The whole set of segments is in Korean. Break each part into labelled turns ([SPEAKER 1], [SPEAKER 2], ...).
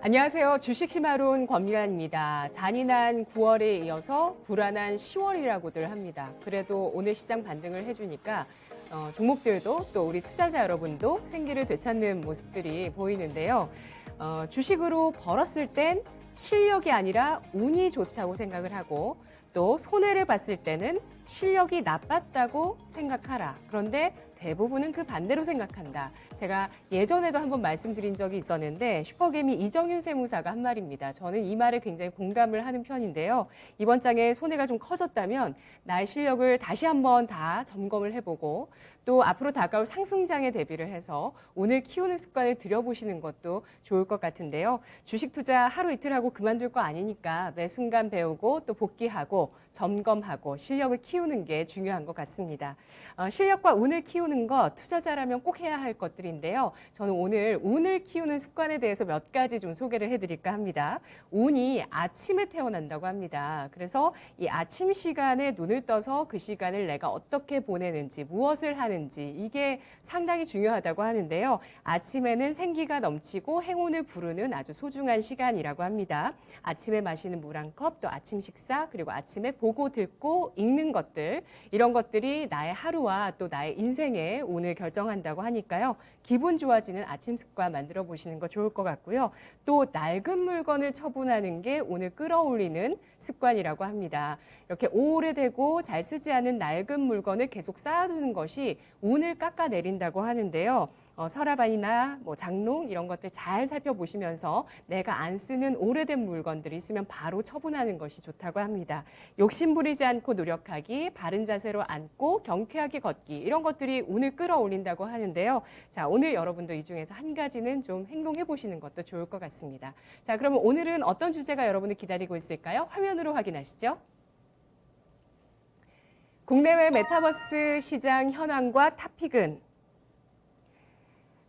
[SPEAKER 1] 안녕하세요. 주식심화론 권미란입니다. 잔인한 9월에 이어서 불안한 10월이라고들 합니다. 그래도 오늘 시장 반등을 해주니까 종목들도 또 우리 투자자 여러분도 생기를 되찾는 모습들이 보이는데요. 주식으로 벌었을 땐 실력이 아니라 운이 좋다고 생각을 하고 또 손해를 봤을 때는 실력이 나빴다고 생각하라. 그런데 대부분은 그 반대로 생각한다. 제가 예전에도 한번 말씀드린 적이 있었는데 슈퍼개미 이정윤 세무사가 한 말입니다. 저는 이 말에 굉장히 공감을 하는 편인데요. 이번 장에 손해가 좀 커졌다면 나의 실력을 다시 한번 다 점검을 해보고 또 앞으로 다가올 상승장에 대비를 해서 오늘 키우는 습관을 들여보시는 것도 좋을 것 같은데요. 주식 투자 하루 이틀 하고 그만둘 거 아니니까 매 순간 배우고 또 복귀하고 점검하고 실력을 키우는 게 중요한 것 같습니다. 실력과 운을 키우는 것 투자자라면 꼭 해야 할 것들인데요. 저는 오늘 운을 키우는 습관에 대해서 몇 가지 좀 소개를 해드릴까 합니다. 운이 아침에 태어난다고 합니다. 그래서 이 아침 시간에 눈을 떠서 그 시간을 내가 어떻게 보내는지 무엇을 하는지 이게 상당히 중요하다고 하는데요. 아침에는 생기가 넘치고 행운을 부르는 아주 소중한 시간이라고 합니다. 아침에 마시는 물 한 컵, 또 아침 식사, 그리고 아침에 보고 듣고 읽는 것들 이런 것들이 나의 하루와 또 나의 인생의 운을 결정한다고 하니까요. 기분 좋아지는 아침 습관 만들어 보시는 거 좋을 것 같고요. 또 낡은 물건을 처분하는 게 오늘 끌어올리는 습관이라고 합니다. 이렇게 오래되고 잘 쓰지 않은 낡은 물건을 계속 쌓아두는 것이 운을 깎아내린다고 하는데요. 서랍안이나 뭐 장롱 이런 것들 잘 살펴보시면서 내가 안 쓰는 오래된 물건들이 있으면 바로 처분하는 것이 좋다고 합니다. 욕심 부리지 않고 노력하기, 바른 자세로 앉고 경쾌하게 걷기 이런 것들이 운을 끌어올린다고 하는데요. 자, 오늘 여러분도 이 중에서 한 가지는 좀 행동해 보시는 것도 좋을 것 같습니다. 자, 그러면 오늘은 어떤 주제가 여러분을 기다리고 있을까요? 화면으로 확인하시죠. 국내외 메타버스 시장 현황과 탑픽은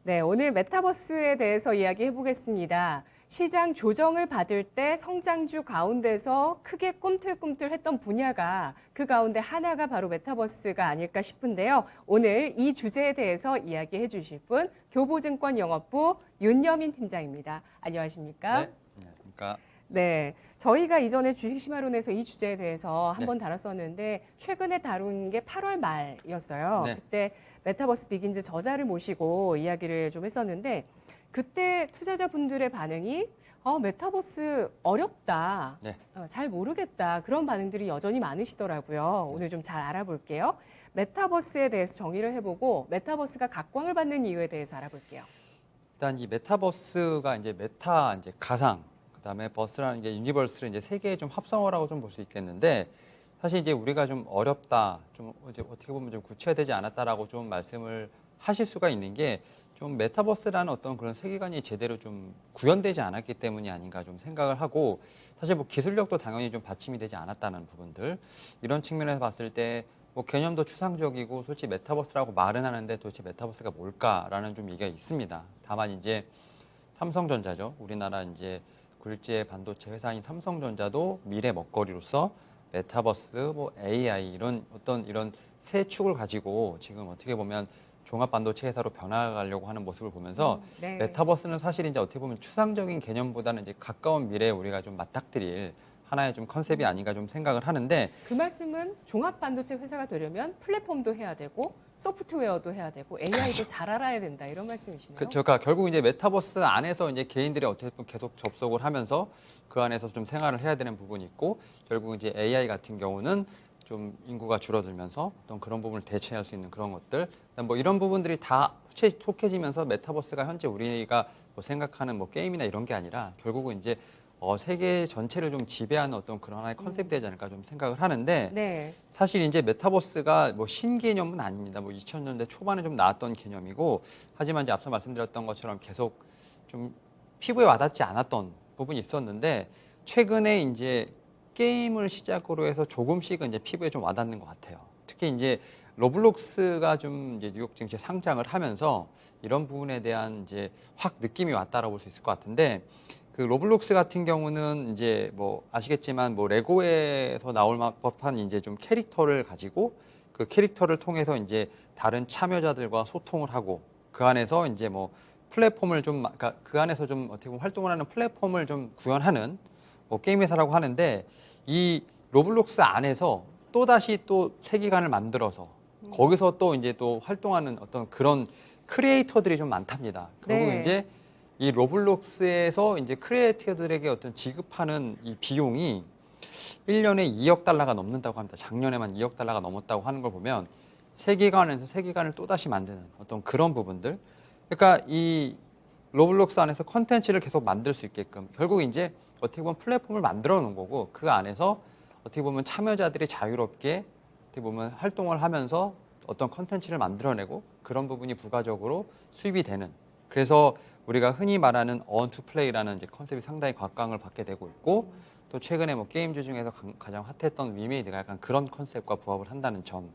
[SPEAKER 1] 네, 오늘 메타버스에 대해서 이야기해 보겠습니다. 시장 조정을 받을 때 성장주 가운데서 크게 꿈틀꿈틀했던 분야가 그 가운데 하나가 바로 메타버스가 아닐까 싶은데요. 오늘 이 주제에 대해서 이야기해 주실 분 교보증권 영업부 윤여민 팀장입니다. 안녕하십니까?
[SPEAKER 2] 네, 안녕하십니까?
[SPEAKER 1] 네, 저희가 이전에 주식심화론에서 이 주제에 대해서 한번 다뤘었는데 최근에 다룬 게 8월 말이었어요.
[SPEAKER 2] 네.
[SPEAKER 1] 그때 메타버스 비긴즈 저자를 모시고 이야기를 좀 했었는데 그때 투자자분들의 반응이 메타버스 어렵다,
[SPEAKER 2] 네.
[SPEAKER 1] 잘 모르겠다 그런 반응들이 여전히 많으시더라고요. 오늘 좀 잘 알아볼게요. 메타버스에 대해서 정의를 해보고 메타버스가 각광을 받는 이유에 대해서 알아볼게요.
[SPEAKER 2] 일단 이 메타버스가 이제 메타 이제 가상, 그다음에 버스라는 게 유니버스를 이제 세 개의 좀 합성어라고 좀 볼 수 있겠는데 사실 이제 우리가 좀 어렵다, 좀 이제 어떻게 보면 좀 구체화되지 않았다라고 좀 말씀을 하실 수가 있는 게 좀 메타버스라는 어떤 그런 세계관이 제대로 좀 구현되지 않았기 때문이 아닌가 좀 생각을 하고 사실 뭐 기술력도 당연히 좀 받침이 되지 않았다는 부분들 이런 측면에서 봤을 때 뭐 개념도 추상적이고 솔직히 메타버스라고 말은 하는데 도대체 메타버스가 뭘까라는 좀 얘기가 있습니다. 다만 이제 삼성전자죠. 우리나라 이제 굴지의 반도체 회사인 삼성전자도 미래 먹거리로서 메타버스, 뭐 AI 이런 어떤 이런 새 축을 가지고 지금 어떻게 보면 종합 반도체 회사로 변화가려고 하는 모습을 보면서
[SPEAKER 1] 네.
[SPEAKER 2] 메타버스는 사실 이제 어떻게 보면 추상적인 개념보다는 이제 가까운 미래에 우리가 좀 맞닥뜨릴 하나의 좀 컨셉이 아닌가 좀 생각을 하는데
[SPEAKER 1] 그 말씀은 종합 반도체 회사가 되려면 플랫폼도 해야 되고 소프트웨어도 해야 되고 AI도 잘 알아야 된다 이런 말씀이시네요.
[SPEAKER 2] 그렇죠. 그러니까 결국 이제 메타버스 안에서 이제 개인들이 어떻게 보면 계속 접속을 하면서 그 안에서 좀 생활을 해야 되는 부분이 있고 결국 이제 AI 같은 경우는 좀 인구가 줄어들면서 어떤 그런 부분을 대체할 수 있는 그런 것들 뭐 이런 부분들이 다 속해지면서 메타버스가 현재 우리가 뭐 생각하는 뭐 게임이나 이런 게 아니라 결국은 이제 세계 전체를 좀 지배하는 어떤 그런 하나의 컨셉이 되지 않을까 좀 생각을 하는데
[SPEAKER 1] 네.
[SPEAKER 2] 사실 이제 메타버스가 뭐 신개념은 아닙니다. 뭐 2000년대 초반에 좀 나왔던 개념이고 하지만 이제 앞서 말씀드렸던 것처럼 계속 좀 피부에 와닿지 않았던 부분이 있었는데 최근에 이제 게임을 시작으로 해서 조금씩은 이제 피부에 좀 와닿는 것 같아요. 특히 이제 로블록스가 좀 이제 뉴욕 증시에 상장을 하면서 이런 부분에 대한 이제 확 느낌이 왔다라고 볼 수 있을 것 같은데 그 로블록스 같은 경우는 이제 뭐 아시겠지만 뭐 레고에서 나올 법한 이제 좀 캐릭터를 가지고 그 캐릭터를 통해서 이제 다른 참여자들과 소통을 하고 그 안에서 이제 뭐 플랫폼을 좀 그러니까 그 안에서 좀 어떻게 보면 활동을 하는 플랫폼을 좀 구현하는 뭐 게임 회사라고 하는데 이 로블록스 안에서 또 다시 또 세계관을 만들어서 거기서 또 이제 또 활동하는 어떤 그런 크리에이터들이 좀 많답니다. 결국
[SPEAKER 1] 네.
[SPEAKER 2] 이제 이 로블록스에서 이제 크리에이터들에게 어떤 지급하는 이 비용이 1년에 2억 달러가 넘는다고 합니다. 작년에만 2억 달러가 넘었다고 하는 걸 보면 세계관에서 세계관을 또다시 만드는 어떤 그런 부분들. 그러니까 이 로블록스 안에서 컨텐츠를 계속 만들 수 있게끔 결국 이제 어떻게 보면 플랫폼을 만들어 놓은 거고 그 안에서 어떻게 보면 참여자들이 자유롭게 어떻게 보면 활동을 하면서 어떤 컨텐츠를 만들어내고 그런 부분이 부가적으로 수입이 되는 그래서 우리가 흔히 말하는 on to play라는 이제 컨셉이 상당히 각광을 받게 되고 있고 또 최근에 뭐 게임주 중에서 가장 핫했던 위메이드가 약간 그런 컨셉과 부합을 한다는 점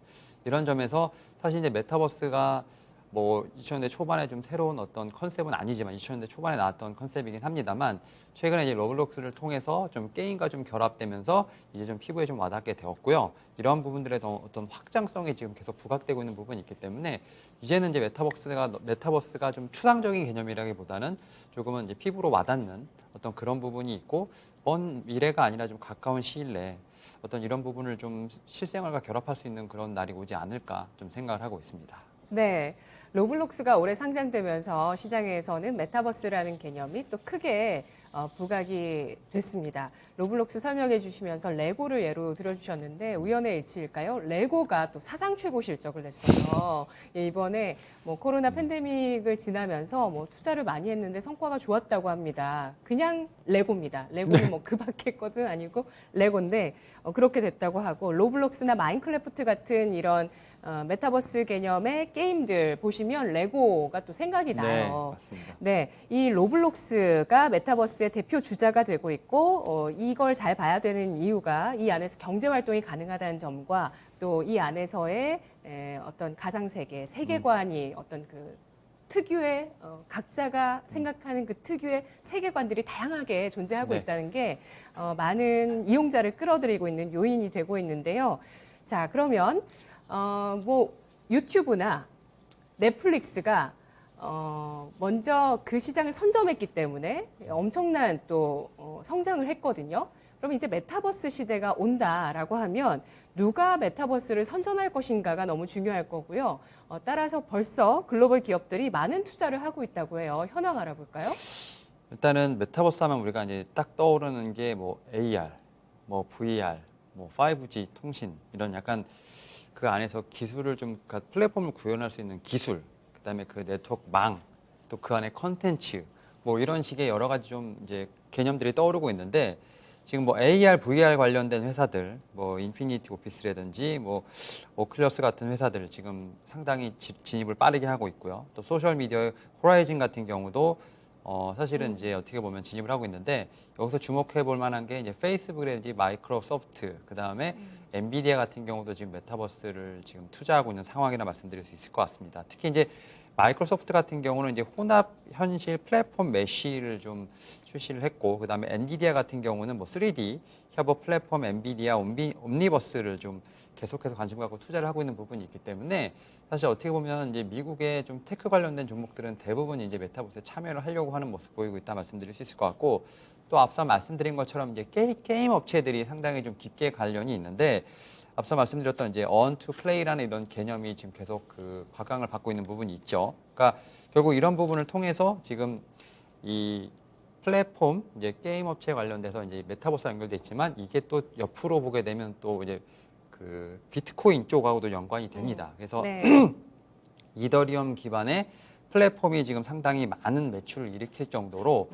[SPEAKER 2] 이런 점에서 사실 이제 메타버스가 뭐 2000년대 초반에 좀 새로운 어떤 컨셉은 아니지만 2000년대 초반에 나왔던 컨셉이긴 합니다만 최근에 이제 로블록스를 통해서 좀 게임과 좀 결합되면서 이제 좀 피부에 좀 와닿게 되었고요. 이런 부분들의 어떤 확장성이 지금 계속 부각되고 있는 부분이 있기 때문에 이제는 이제 메타버스가 좀 추상적인 개념이라기보다는 조금은 이제 피부로 와닿는 어떤 그런 부분이 있고 먼 미래가 아니라 좀 가까운 시일 내에 어떤 이런 부분을 좀 실생활과 결합할 수 있는 그런 날이 오지 않을까 좀 생각을 하고 있습니다.
[SPEAKER 1] 네. 로블록스가 올해 상장되면서 시장에서는 메타버스라는 개념이 또 크게 부각이 됐습니다. 로블록스 설명해 주시면서 레고를 예로 들어주셨는데 우연의 일치일까요? 레고가 또 사상 최고 실적을 냈어요. 예, 이번에 뭐 코로나 팬데믹을 지나면서 뭐 투자를 많이 했는데 성과가 좋았다고 합니다. 그냥 레고입니다. 레고는 뭐 그 밖에 것은 아니고 레고인데 그렇게 됐다고 하고 로블록스나 마인크래프트 같은 이런 메타버스 개념의 게임들 보시면 레고가 또 생각이
[SPEAKER 2] 네,
[SPEAKER 1] 나요.
[SPEAKER 2] 맞습니다.
[SPEAKER 1] 네, 이 로블록스가 메타버스의 대표 주자가 되고 있고 이걸 잘 봐야 되는 이유가 이 안에서 경제 활동이 가능하다는 점과 또 이 안에서의 어떤 가상세계, 세계관이 어떤 그 특유의 각자가 생각하는 그 특유의 세계관들이 다양하게 존재하고
[SPEAKER 2] 네.
[SPEAKER 1] 있다는 게 많은 이용자를 끌어들이고 있는 요인이 되고 있는데요. 자, 그러면 뭐 유튜브나 넷플릭스가 먼저 그 시장을 선점했기 때문에 엄청난 또 성장을 했거든요. 그럼 이제 메타버스 시대가 온다라고 하면 누가 메타버스를 선점할 것인가가 너무 중요할 거고요. 따라서 벌써 글로벌 기업들이 많은 투자를 하고 있다고 해요. 현황 알아볼까요?
[SPEAKER 2] 일단은 메타버스 하면 우리가 이제 딱 떠오르는 게 뭐 AR, 뭐 VR, 뭐 5G 통신 이런 약간 그 안에서 기술을 좀 그러니까 플랫폼을 구현할 수 있는 기술, 그다음에 그 네트워크망, 또 그 안에 컨텐츠 뭐 이런 식의 여러 가지 좀 이제 개념들이 떠오르고 있는데 지금 뭐 AR, VR 관련된 회사들, 뭐 인피니티 오피스라든지 뭐 오클러스 같은 회사들 지금 상당히 진입을 빠르게 하고 있고요. 또 소셜 미디어의 호라이즌 같은 경우도 사실은 이제 어떻게 보면 진입을 하고 있는데 여기서 주목해 볼 만한 게 이제 페이스북이라든지 마이크로소프트 그다음에 엔비디아 같은 경우도 지금 메타버스를 지금 투자하고 있는 상황이라 말씀드릴 수 있을 것 같습니다. 특히 이제 마이크로소프트 같은 경우는 이제 혼합 현실 플랫폼 메쉬를 좀 출시를 했고 그다음에 엔비디아 같은 경우는 뭐 3D 협업 플랫폼 엔비디아 옴니버스를 좀 계속해서 관심 갖고 투자를 하고 있는 부분이 있기 때문에 사실 어떻게 보면 이제 미국의 좀 테크 관련된 종목들은 대부분 이제 메타버스에 참여를 하려고 하는 모습 보이고 있다 말씀드릴 수 있을 것 같고 또 앞서 말씀드린 것처럼 이제 게임 업체들이 상당히 좀 깊게 관련이 있는데 앞서 말씀드렸던 이제 on to play라는 이런 개념이 지금 계속 그 각광을 받고 있는 부분이 있죠. 그러니까 결국 이런 부분을 통해서 지금 이 플랫폼 이제 게임 업체 관련돼서 이제 메타버스와 연결돼 있지만 이게 또 옆으로 보게 되면 또 이제 그 비트코인 쪽하고도 연관이 됩니다. 그래서
[SPEAKER 1] 네.
[SPEAKER 2] 이더리움 기반의 플랫폼이 지금 상당히 많은 매출을 일으킬 정도로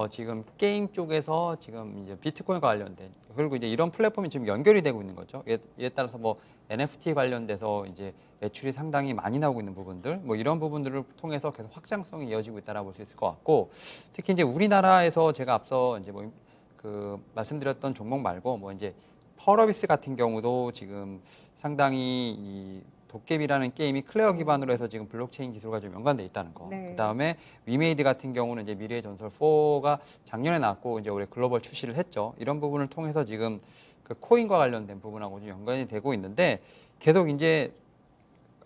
[SPEAKER 2] 지금 게임 쪽에서 지금 이제 비트코인과 관련된 그리고 이제 이런 플랫폼이 지금 연결이 되고 있는 거죠. 이에 따라서 뭐 NFT 관련돼서 이제 매출이 상당히 많이 나오고 있는 부분들 뭐 이런 부분들을 통해서 계속 확장성이 이어지고 있다라고 볼 수 있을 것 같고 특히 이제 우리나라에서 제가 앞서 이제 뭐 그 말씀드렸던 종목 말고 뭐 이제 펄어비스 같은 경우도 지금 상당히 이 도깨비라는 게임이 클레어 기반으로 해서 지금 블록체인 기술과 좀 연관돼 있다는 거.
[SPEAKER 1] 네.
[SPEAKER 2] 그다음에 위메이드 같은 경우는 이제 미래의 전설 4가 작년에 나왔고 이제 올해 글로벌 출시를 했죠. 이런 부분을 통해서 지금 그 코인과 관련된 부분하고 좀 연관이 되고 있는데 계속 이제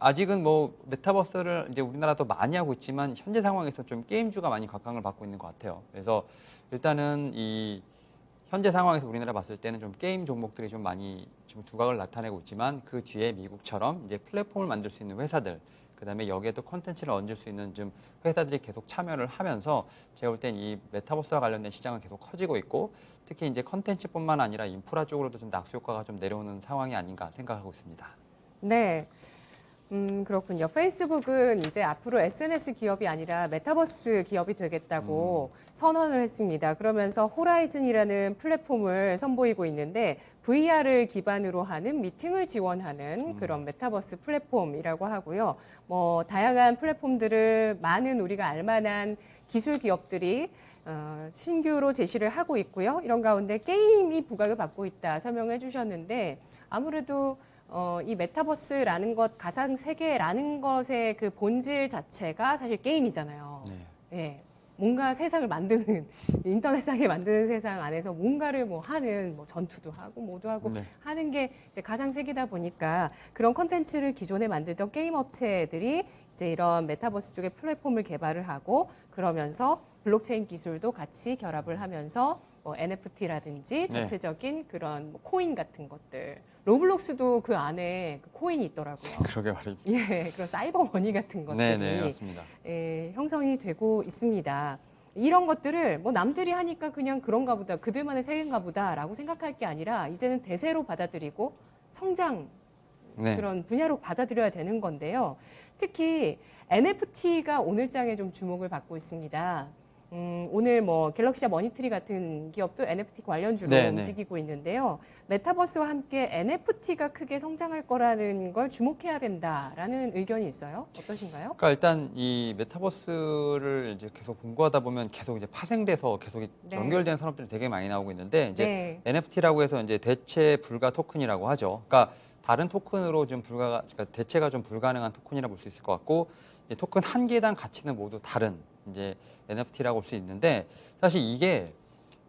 [SPEAKER 2] 아직은 뭐 메타버스를 이제 우리나라도 많이 하고 있지만 현재 상황에서 좀 게임주가 많이 각광을 받고 있는 것 같아요. 그래서 일단은 이 현재 상황에서 우리나라 봤을 때는 좀 게임 종목들이 좀 많이 좀 두각을 나타내고 있지만 그 뒤에 미국처럼 이제 플랫폼을 만들 수 있는 회사들, 그다음에 여기에도 콘텐츠를 얹을 수 있는 좀 회사들이 계속 참여를 하면서 제가 볼 땐 이 메타버스와 관련된 시장은 계속 커지고 있고 특히 이제 콘텐츠뿐만 아니라 인프라 쪽으로도 좀 낙수 효과가 좀 내려오는 상황이 아닌가 생각하고 있습니다.
[SPEAKER 1] 네. 그렇군요. 페이스북은 이제 앞으로 SNS 기업이 아니라 메타버스 기업이 되겠다고 선언을 했습니다. 그러면서 호라이즌이라는 플랫폼을 선보이고 있는데 VR을 기반으로 하는 미팅을 지원하는 그런 메타버스 플랫폼이라고 하고요. 뭐 다양한 플랫폼들을 많은 우리가 알만한 기술 기업들이 신규로 제시를 하고 있고요. 이런 가운데 게임이 부각을 받고 있다 설명을 해주셨는데 아무래도 이 메타버스라는 것, 가상 세계라는 것의 그 본질 자체가 사실 게임이잖아요.
[SPEAKER 2] 네.
[SPEAKER 1] 예. 뭔가 세상을 만드는, 인터넷상에 만드는 세상 안에서 뭔가를 뭐 하는, 뭐 전투도 하고, 뭐도 하고
[SPEAKER 2] 네.
[SPEAKER 1] 하는 게 이제 가상 세계다 보니까 그런 콘텐츠를 기존에 만들던 게임 업체들이 이제 이런 메타버스 쪽에 플랫폼을 개발을 하고 그러면서 블록체인 기술도 같이 결합을 하면서 뭐 NFT라든지 전체적인 그런 뭐 코인 같은 것들. 로블록스도 그 안에 그 코인이 있더라고요.
[SPEAKER 2] 그러게 말입니다.
[SPEAKER 1] 예, 그런 사이버 머니 같은 것들이
[SPEAKER 2] 네, 맞습니다.
[SPEAKER 1] 형성이 되고 있습니다. 이런 것들을 뭐 남들이 하니까 그냥 그런가 보다, 그들만의 세계인가 보다라고 생각할 게 아니라 이제는 대세로 받아들이고 성장
[SPEAKER 2] 네.
[SPEAKER 1] 그런 분야로 받아들여야 되는 건데요. 특히 NFT가 오늘장에 좀 주목을 받고 있습니다. 오늘 뭐 갤럭시와 머니트리 같은 기업도 NFT 관련주로
[SPEAKER 2] 네.
[SPEAKER 1] 움직이고 있는데요. 메타버스와 함께 NFT가 크게 성장할 거라는 걸 주목해야 된다라는 의견이 있어요. 어떠신가요?
[SPEAKER 2] 그러니까 일단 이 메타버스를 이제 계속 공부하다 보면 계속 이제 파생돼서 계속
[SPEAKER 1] 네.
[SPEAKER 2] 연결된 산업들이 되게 많이 나오고 있는데 이제
[SPEAKER 1] 네.
[SPEAKER 2] NFT라고 해서 이제 대체 불가 토큰이라고 하죠. 그러니까 다른 토큰으로 좀 그러니까 대체가 좀 불가능한 토큰이라 볼 수 있을 것 같고 이 토큰 한 개당 가치는 모두 다른 이제 NFT라고 볼 수 있는데 사실 이게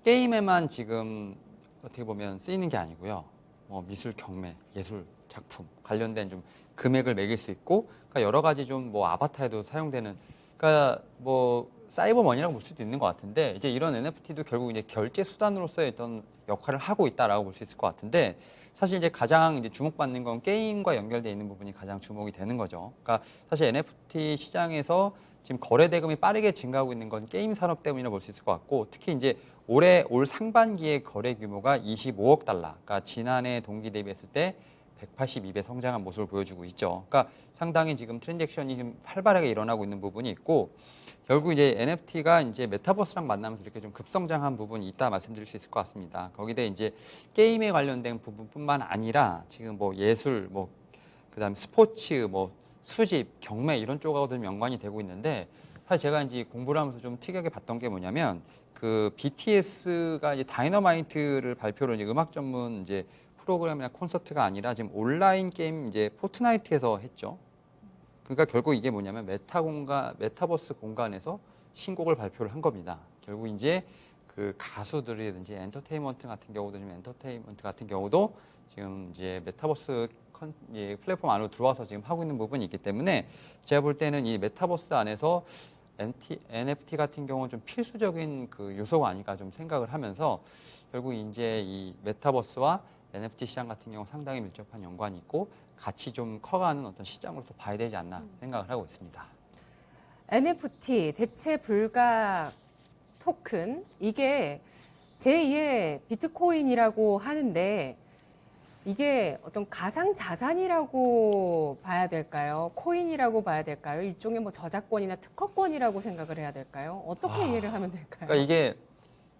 [SPEAKER 2] 게임에만 지금 어떻게 보면 쓰이는 게 아니고요. 뭐 미술, 경매, 예술 작품 관련된 좀 금액을 매길 수 있고 그러니까 여러 가지 좀 뭐 아바타에도 사용되는 그러니까 뭐 사이버 머니라고 볼 수도 있는 것 같은데 이제 이런 NFT도 결국 이제 결제 수단으로서의 어떤 역할을 하고 있다라고 볼 수 있을 것 같은데 사실 이제 가장 이제 주목받는 건 게임과 연결되어 있는 부분이 가장 주목이 되는 거죠. 그러니까 사실 NFT 시장에서 지금 거래 대금이 빠르게 증가하고 있는 건 게임 산업 때문이라 볼 수 있을 것 같고 특히 이제 올 상반기의 거래 규모가 25억 달러, 그러니까 지난해 동기 대비했을 때 182배 성장한 모습을 보여주고 있죠. 그러니까 상당히 지금 트랜잭션이 좀 활발하게 일어나고 있는 부분이 있고 결국 이제 NFT가 이제 메타버스랑 만나면서 이렇게 좀 급성장한 부분이 있다 말씀드릴 수 있을 것 같습니다. 거기다 이제 게임에 관련된 부분뿐만 아니라 지금 뭐 예술, 뭐 그다음 스포츠, 뭐 수집, 경매 이런 쪽하고도 좀 연관이 되고 있는데 사실 제가 이제 공부를 하면서 좀 특이하게 봤던 게 뭐냐면 그 BTS가 이제 다이너마이트를 발표를 이제 음악 전문 이제 프로그램이나 콘서트가 아니라 지금 온라인 게임 이제 포트나이트에서 했죠. 그러니까 결국 이게 뭐냐면 메타버스 공간에서 신곡을 발표를 한 겁니다. 결국 이제 그 가수들이든지 엔터테인먼트 같은 경우도 지금 이제 메타버스 플랫폼 안으로 들어와서 지금 하고 있는 부분이 있기 때문에 제가 볼 때는 이 메타버스 안에서 NFT 같은 경우는 좀 필수적인 그 요소가 아닐까 좀 생각을 하면서 결국 이제 이 메타버스와 NFT 시장 같은 경우 상당히 밀접한 연관이 있고 같이 좀 커가는 어떤 시장으로서 봐야 되지 않나 생각을 하고 있습니다.
[SPEAKER 1] NFT 대체 불가 토큰 이게 제2의 비트코인이라고 하는데 이게 어떤 가상 자산이라고 봐야 될까요? 코인이라고 봐야 될까요? 일종의 뭐 저작권이나 특허권이라고 생각을 해야 될까요? 어떻게 이해를 하면 될까요?
[SPEAKER 2] 그러니까 이게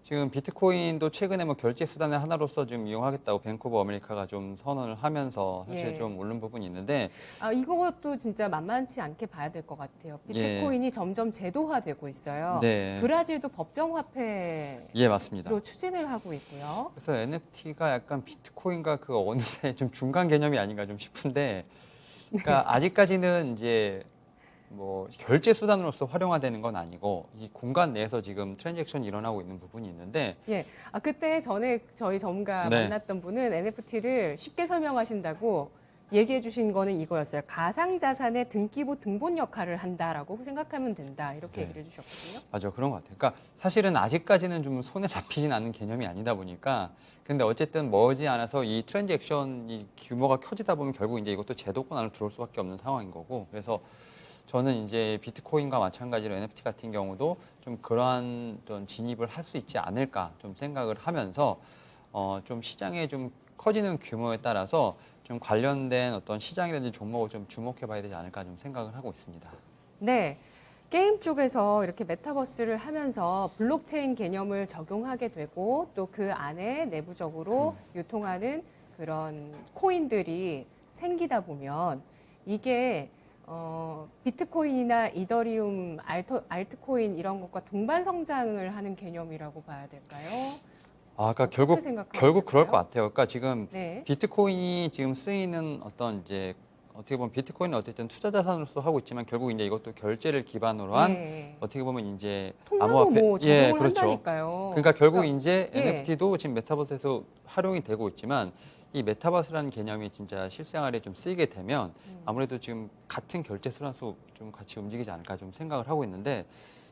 [SPEAKER 2] 지금 비트코인도 최근에 뭐 결제 수단의 하나로서 좀 이용하겠다고 뱅크 오브 아메리카가 좀 선언을 하면서 사실
[SPEAKER 1] 예.
[SPEAKER 2] 좀 오른 부분이 있는데
[SPEAKER 1] 이것도 진짜 만만치 않게 봐야 될 것 같아요. 비트코인이 점점 제도화되고 있어요.
[SPEAKER 2] 네.
[SPEAKER 1] 브라질도 법정화폐로
[SPEAKER 2] 예, 맞습니다.
[SPEAKER 1] 추진을 하고 있고요.
[SPEAKER 2] 그래서 NFT가 약간 비트코인과 그 어느 사이 좀 중간 개념이 아닌가 좀 싶은데 그러니까 아직까지는 이제 뭐 결제 수단으로서 활용화되는 건 아니고 이 공간 내에서 지금 트랜잭션이 일어나고 있는 부분이 있는데
[SPEAKER 1] 예. 그때 전에 저희 전문가
[SPEAKER 2] 네.
[SPEAKER 1] 만났던 분은 NFT를 쉽게 설명하신다고 얘기해 주신 거는 이거였어요. 가상자산의 등기부 등본 역할을 한다라고 생각하면 된다. 이렇게
[SPEAKER 2] 네.
[SPEAKER 1] 얘기를 해주셨거든요.
[SPEAKER 2] 맞아, 그런 것 같아요. 그러니까 사실은 아직까지는 좀 손에 잡히진 않는 개념이 아니다 보니까 근데 어쨌든 머지 않아서 이 트랜잭션이 규모가 커지다 보면 결국 이제 이것도 제도권 안으로 들어올 수밖에 없는 상황인 거고 그래서 저는 이제 비트코인과 마찬가지로 NFT 같은 경우도 좀 그러한 좀 진입을 할 수 있지 않을까 좀 생각을 하면서 좀 시장에 좀 커지는 규모에 따라서 좀 관련된 어떤 시장이라든지 종목을 좀 주목해 봐야 되지 않을까 좀 생각을 하고 있습니다.
[SPEAKER 1] 네. 게임 쪽에서 이렇게 메타버스를 하면서 블록체인 개념을 적용하게 되고 또 그 안에 내부적으로 유통하는 그런 코인들이 생기다 보면 이게 비트코인이나 이더리움, 알트코인 이런 것과 동반 성장을 하는 개념이라고 봐야 될까요?
[SPEAKER 2] 그러니까
[SPEAKER 1] 어떻게 생각하면
[SPEAKER 2] 결국 그럴
[SPEAKER 1] 될까요?
[SPEAKER 2] 것 같아요. 그러니까 지금
[SPEAKER 1] 네.
[SPEAKER 2] 비트코인이 지금 쓰이는 어떤 이제 어떻게 보면 비트코인은 어쨌든 투자 자산으로서 하고 있지만 결국 이제 이것도 결제를 기반으로 한
[SPEAKER 1] 예.
[SPEAKER 2] 어떻게 보면 이제
[SPEAKER 1] 통화로
[SPEAKER 2] 암호화폐
[SPEAKER 1] 뭐 적용을
[SPEAKER 2] 그렇죠.
[SPEAKER 1] 한다니까요.
[SPEAKER 2] 그러니까 결국
[SPEAKER 1] 그러니까,
[SPEAKER 2] 이제
[SPEAKER 1] 예.
[SPEAKER 2] NFT도 지금 메타버스에서 활용이 되고 있지만 이 메타버스라는 개념이 진짜 실생활에 좀 쓰이게 되면 아무래도 지금 같은 결제 수단수 좀 같이 움직이지 않을까 좀 생각을 하고 있는데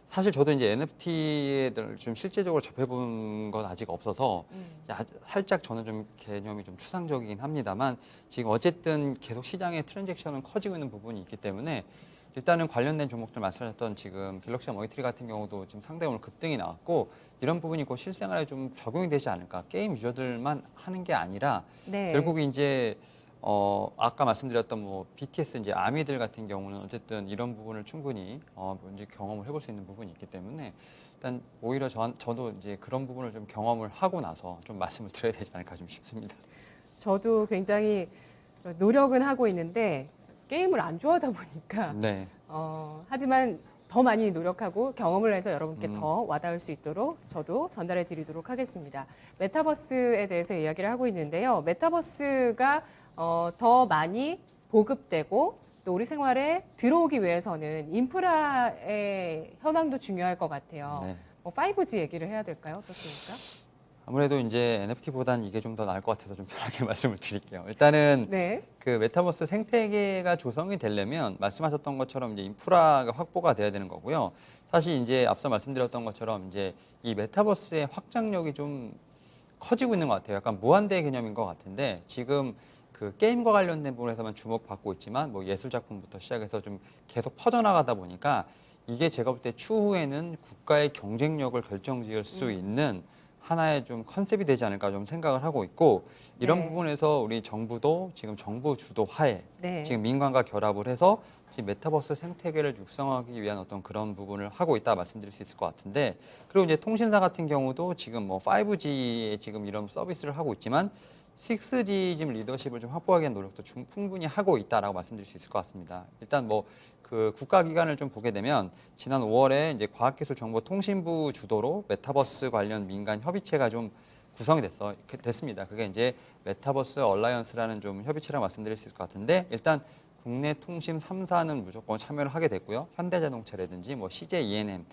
[SPEAKER 2] 사실 저도 이제 NFT를 좀 실제적으로 접해본 건 아직 없어서 살짝 저는 좀 개념이 좀 추상적이긴 합니다만 지금 어쨌든 계속 시장의 트랜잭션은 커지고 있는 부분이 있기 때문에 일단은 관련된 종목들 말씀하셨던 지금 갤럭시와 머니트리 같은 경우도 지금 상당히 오늘 급등이 나왔고 이런 부분이 곧 실생활에 좀 적용이 되지 않을까 게임 유저들만 하는 게 아니라
[SPEAKER 1] 네.
[SPEAKER 2] 결국 이제 아까 말씀드렸던 뭐 BTS 이제 아미들 같은 경우는 어쨌든 이런 부분을 충분히 이제 경험을 해볼 수 있는 부분이 있기 때문에 일단 오히려 저도 이제 그런 부분을 좀 경험을 하고 나서 좀 말씀을 드려야 되지 않을까 좀 싶습니다.
[SPEAKER 1] 저도 굉장히 노력은 하고 있는데 게임을 안 좋아하다 보니까
[SPEAKER 2] 네.
[SPEAKER 1] 하지만 더 많이 노력하고 경험을 해서 여러분께 더 와닿을 수 있도록 저도 전달해 드리도록 하겠습니다. 메타버스에 대해서 이야기를 하고 있는데요. 메타버스가 더 많이 보급되고 또 우리 생활에 들어오기 위해서는 인프라의 현황도 중요할 것 같아요.
[SPEAKER 2] 네.
[SPEAKER 1] 5G 얘기를 해야 될까요? 어떻습니까?
[SPEAKER 2] 아무래도 이제 NFT보다는 이게 좀 더 나을 것 같아서 좀 편하게 말씀을 드릴게요. 일단은
[SPEAKER 1] 네.
[SPEAKER 2] 그 메타버스 생태계가 조성이 되려면 말씀하셨던 것처럼 이제 인프라가 확보가 돼야 되는 거고요. 사실 이제 앞서 말씀드렸던 것처럼 이제 이 메타버스의 확장력이 좀 커지고 있는 것 같아요. 약간 무한대 개념인 것 같은데 지금 그 게임과 관련된 부분에서만 주목받고 있지만 뭐 예술 작품부터 시작해서 좀 계속 퍼져나가다 보니까 이게 제가 볼 때 추후에는 국가의 경쟁력을 결정지을 수 있는 하나의 좀 컨셉이 되지 않을까 좀 생각을 하고 있고 이런
[SPEAKER 1] 네.
[SPEAKER 2] 부분에서 우리 정부도 지금 정부 주도 하에
[SPEAKER 1] 네.
[SPEAKER 2] 지금 민간과 결합을 해서 지금 메타버스 생태계를 육성하기 위한 어떤 그런 부분을 하고 있다 말씀드릴 수 있을 것 같은데 그리고 이제 통신사 같은 경우도 지금 뭐 5G에 지금 이런 서비스를 하고 있지만 6G 지금 리더십을 좀 확보하기 위한 노력도 충분히 하고 있다라고 말씀드릴 수 있을 것 같습니다. 일단 뭐 그 국가기관을 좀 보게 되면 지난 5월에 이제 과학기술정보통신부 주도로 메타버스 관련 민간 협의체가 좀 구성이 됐습니다. 그게 이제 메타버스 얼라이언스라는 좀 협의체라고 말씀드릴 수 있을 것 같은데 일단 국내 통신 3사는 무조건 참여를 하게 됐고요. 현대자동차라든지 뭐 CJ E&M,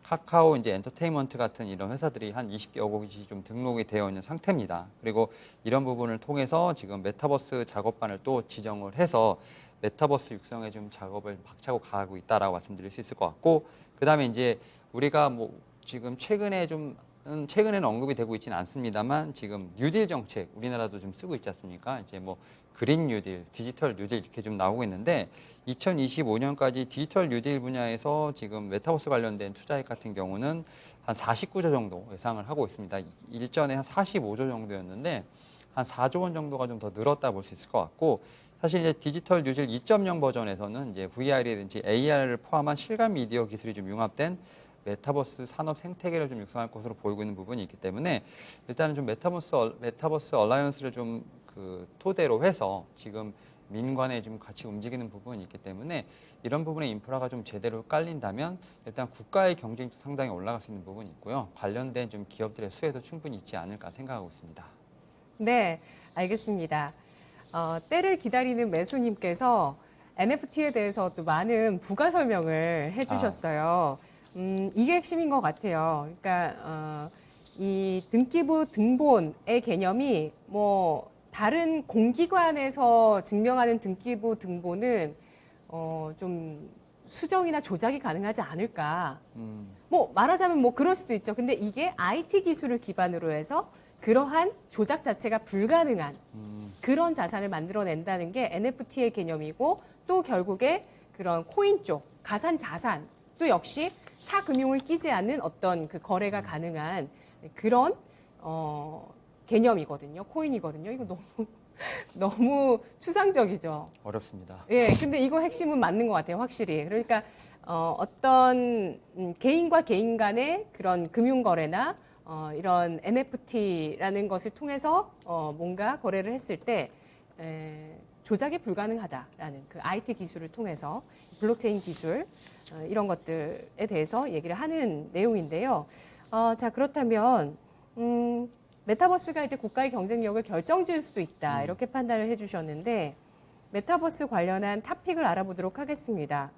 [SPEAKER 2] 카카오 이제 엔터테인먼트 같은 이런 회사들이 한 20여 곳이 좀 등록이 되어 있는 상태입니다. 그리고 이런 부분을 통해서 지금 메타버스 작업반을 또 지정을 해서 메타버스 육성에 좀 작업을 박차고 가고 있다라고 말씀드릴 수 있을 것 같고 그다음에 이제 우리가 뭐 지금 최근에는 언급이 되고 있지는 않습니다만 지금 뉴딜 정책 우리나라도 좀 쓰고 있지 않습니까? 이제 뭐 그린 뉴딜, 디지털 뉴딜 이렇게 좀 나오고 있는데 2025년까지 디지털 뉴딜 분야에서 지금 메타버스 관련된 투자액 같은 경우는 한 49조 정도 예상을 하고 있습니다. 일전에 한 45조 정도였는데 한 4조 원 정도가 좀 더 늘었다 볼 수 있을 것 같고 사실 이제 디지털 뉴딜 2.0 버전에서는 이제 VR이든지 AR을 포함한 실감 미디어 기술이 좀 융합된 메타버스 산업 생태계를 좀 육성할 것으로 보이고 있는 부분이 있기 때문에 일단은 좀 메타버스 얼라이언스를 좀 그 토대로 해서 지금 민관에 좀 같이 움직이는 부분이 있기 때문에 이런 부분의 인프라가 좀 제대로 깔린다면 일단 국가의 경쟁도 상당히 올라갈 수 있는 부분이 있고요. 관련된 좀 기업들의 수혜도 충분히 있지 않을까 생각하고 있습니다.
[SPEAKER 1] 네, 알겠습니다. 때를 기다리는 매수님께서 NFT에 대해서 또 많은 부가 설명을 해주셨어요. 이게 핵심인 것 같아요. 그러니까 이 등기부 등본의 개념이 뭐 다른 공기관에서 증명하는 등기부 등본은 좀 수정이나 조작이 가능하지 않을까. 뭐 말하자면 뭐 그럴 수도 있죠. 근데 이게 IT 기술을 기반으로 해서 그러한 조작 자체가 불가능한 그런 자산을 만들어낸다는 게 NFT의 개념이고 또 결국에 그런 코인 쪽, 가상 자산 또 역시 사금융을 끼지 않는 어떤 그 거래가 가능한 그런 개념이거든요. 코인이거든요. 이거 너무 추상적이죠.
[SPEAKER 2] 어렵습니다.
[SPEAKER 1] 예, 근데 이거 핵심은 맞는 것 같아요, 확실히. 그러니까 어떤 개인과 개인 간의 그런 금융 거래나 이런 NFT라는 것을 통해서 뭔가 거래를 했을 때 조작이 불가능하다라는 그 IT 기술을 통해서 블록체인 기술 이런 것들에 대해서 얘기를 하는 내용인데요. 자, 그렇다면 메타버스가 이제 국가의 경쟁력을 결정지을 수도 있다 이렇게 판단을 해주셨는데 메타버스 관련한 토픽을 알아보도록 하겠습니다.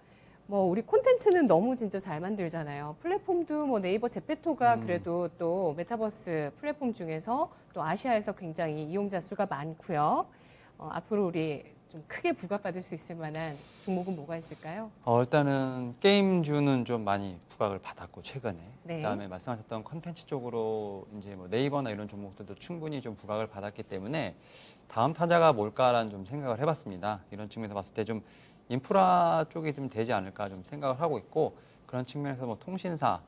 [SPEAKER 1] 뭐 우리 콘텐츠는 너무 진짜 잘 만들잖아요. 플랫폼도 뭐 네이버 제페토가 그래도 또 메타버스 플랫폼 중에서 또 아시아에서 굉장히 이용자 수가 많고요. 앞으로 우리 좀 크게 부각받을 수 있을 만한 종목은 뭐가 있을까요?
[SPEAKER 2] 일단은 게임주는 좀 많이 부각을 받았고 최근에
[SPEAKER 1] 네.
[SPEAKER 2] 그다음에 말씀하셨던 컨텐츠 쪽으로 이제 뭐 네이버나 이런 종목들도 충분히 좀 부각을 받았기 때문에 다음 타자가 뭘까라는 좀 생각을 해봤습니다. 이런 측면에서 봤을 때 좀 인프라 쪽이 좀 되지 않을까 좀 생각을 하고 있고 그런 측면에서 뭐 통신사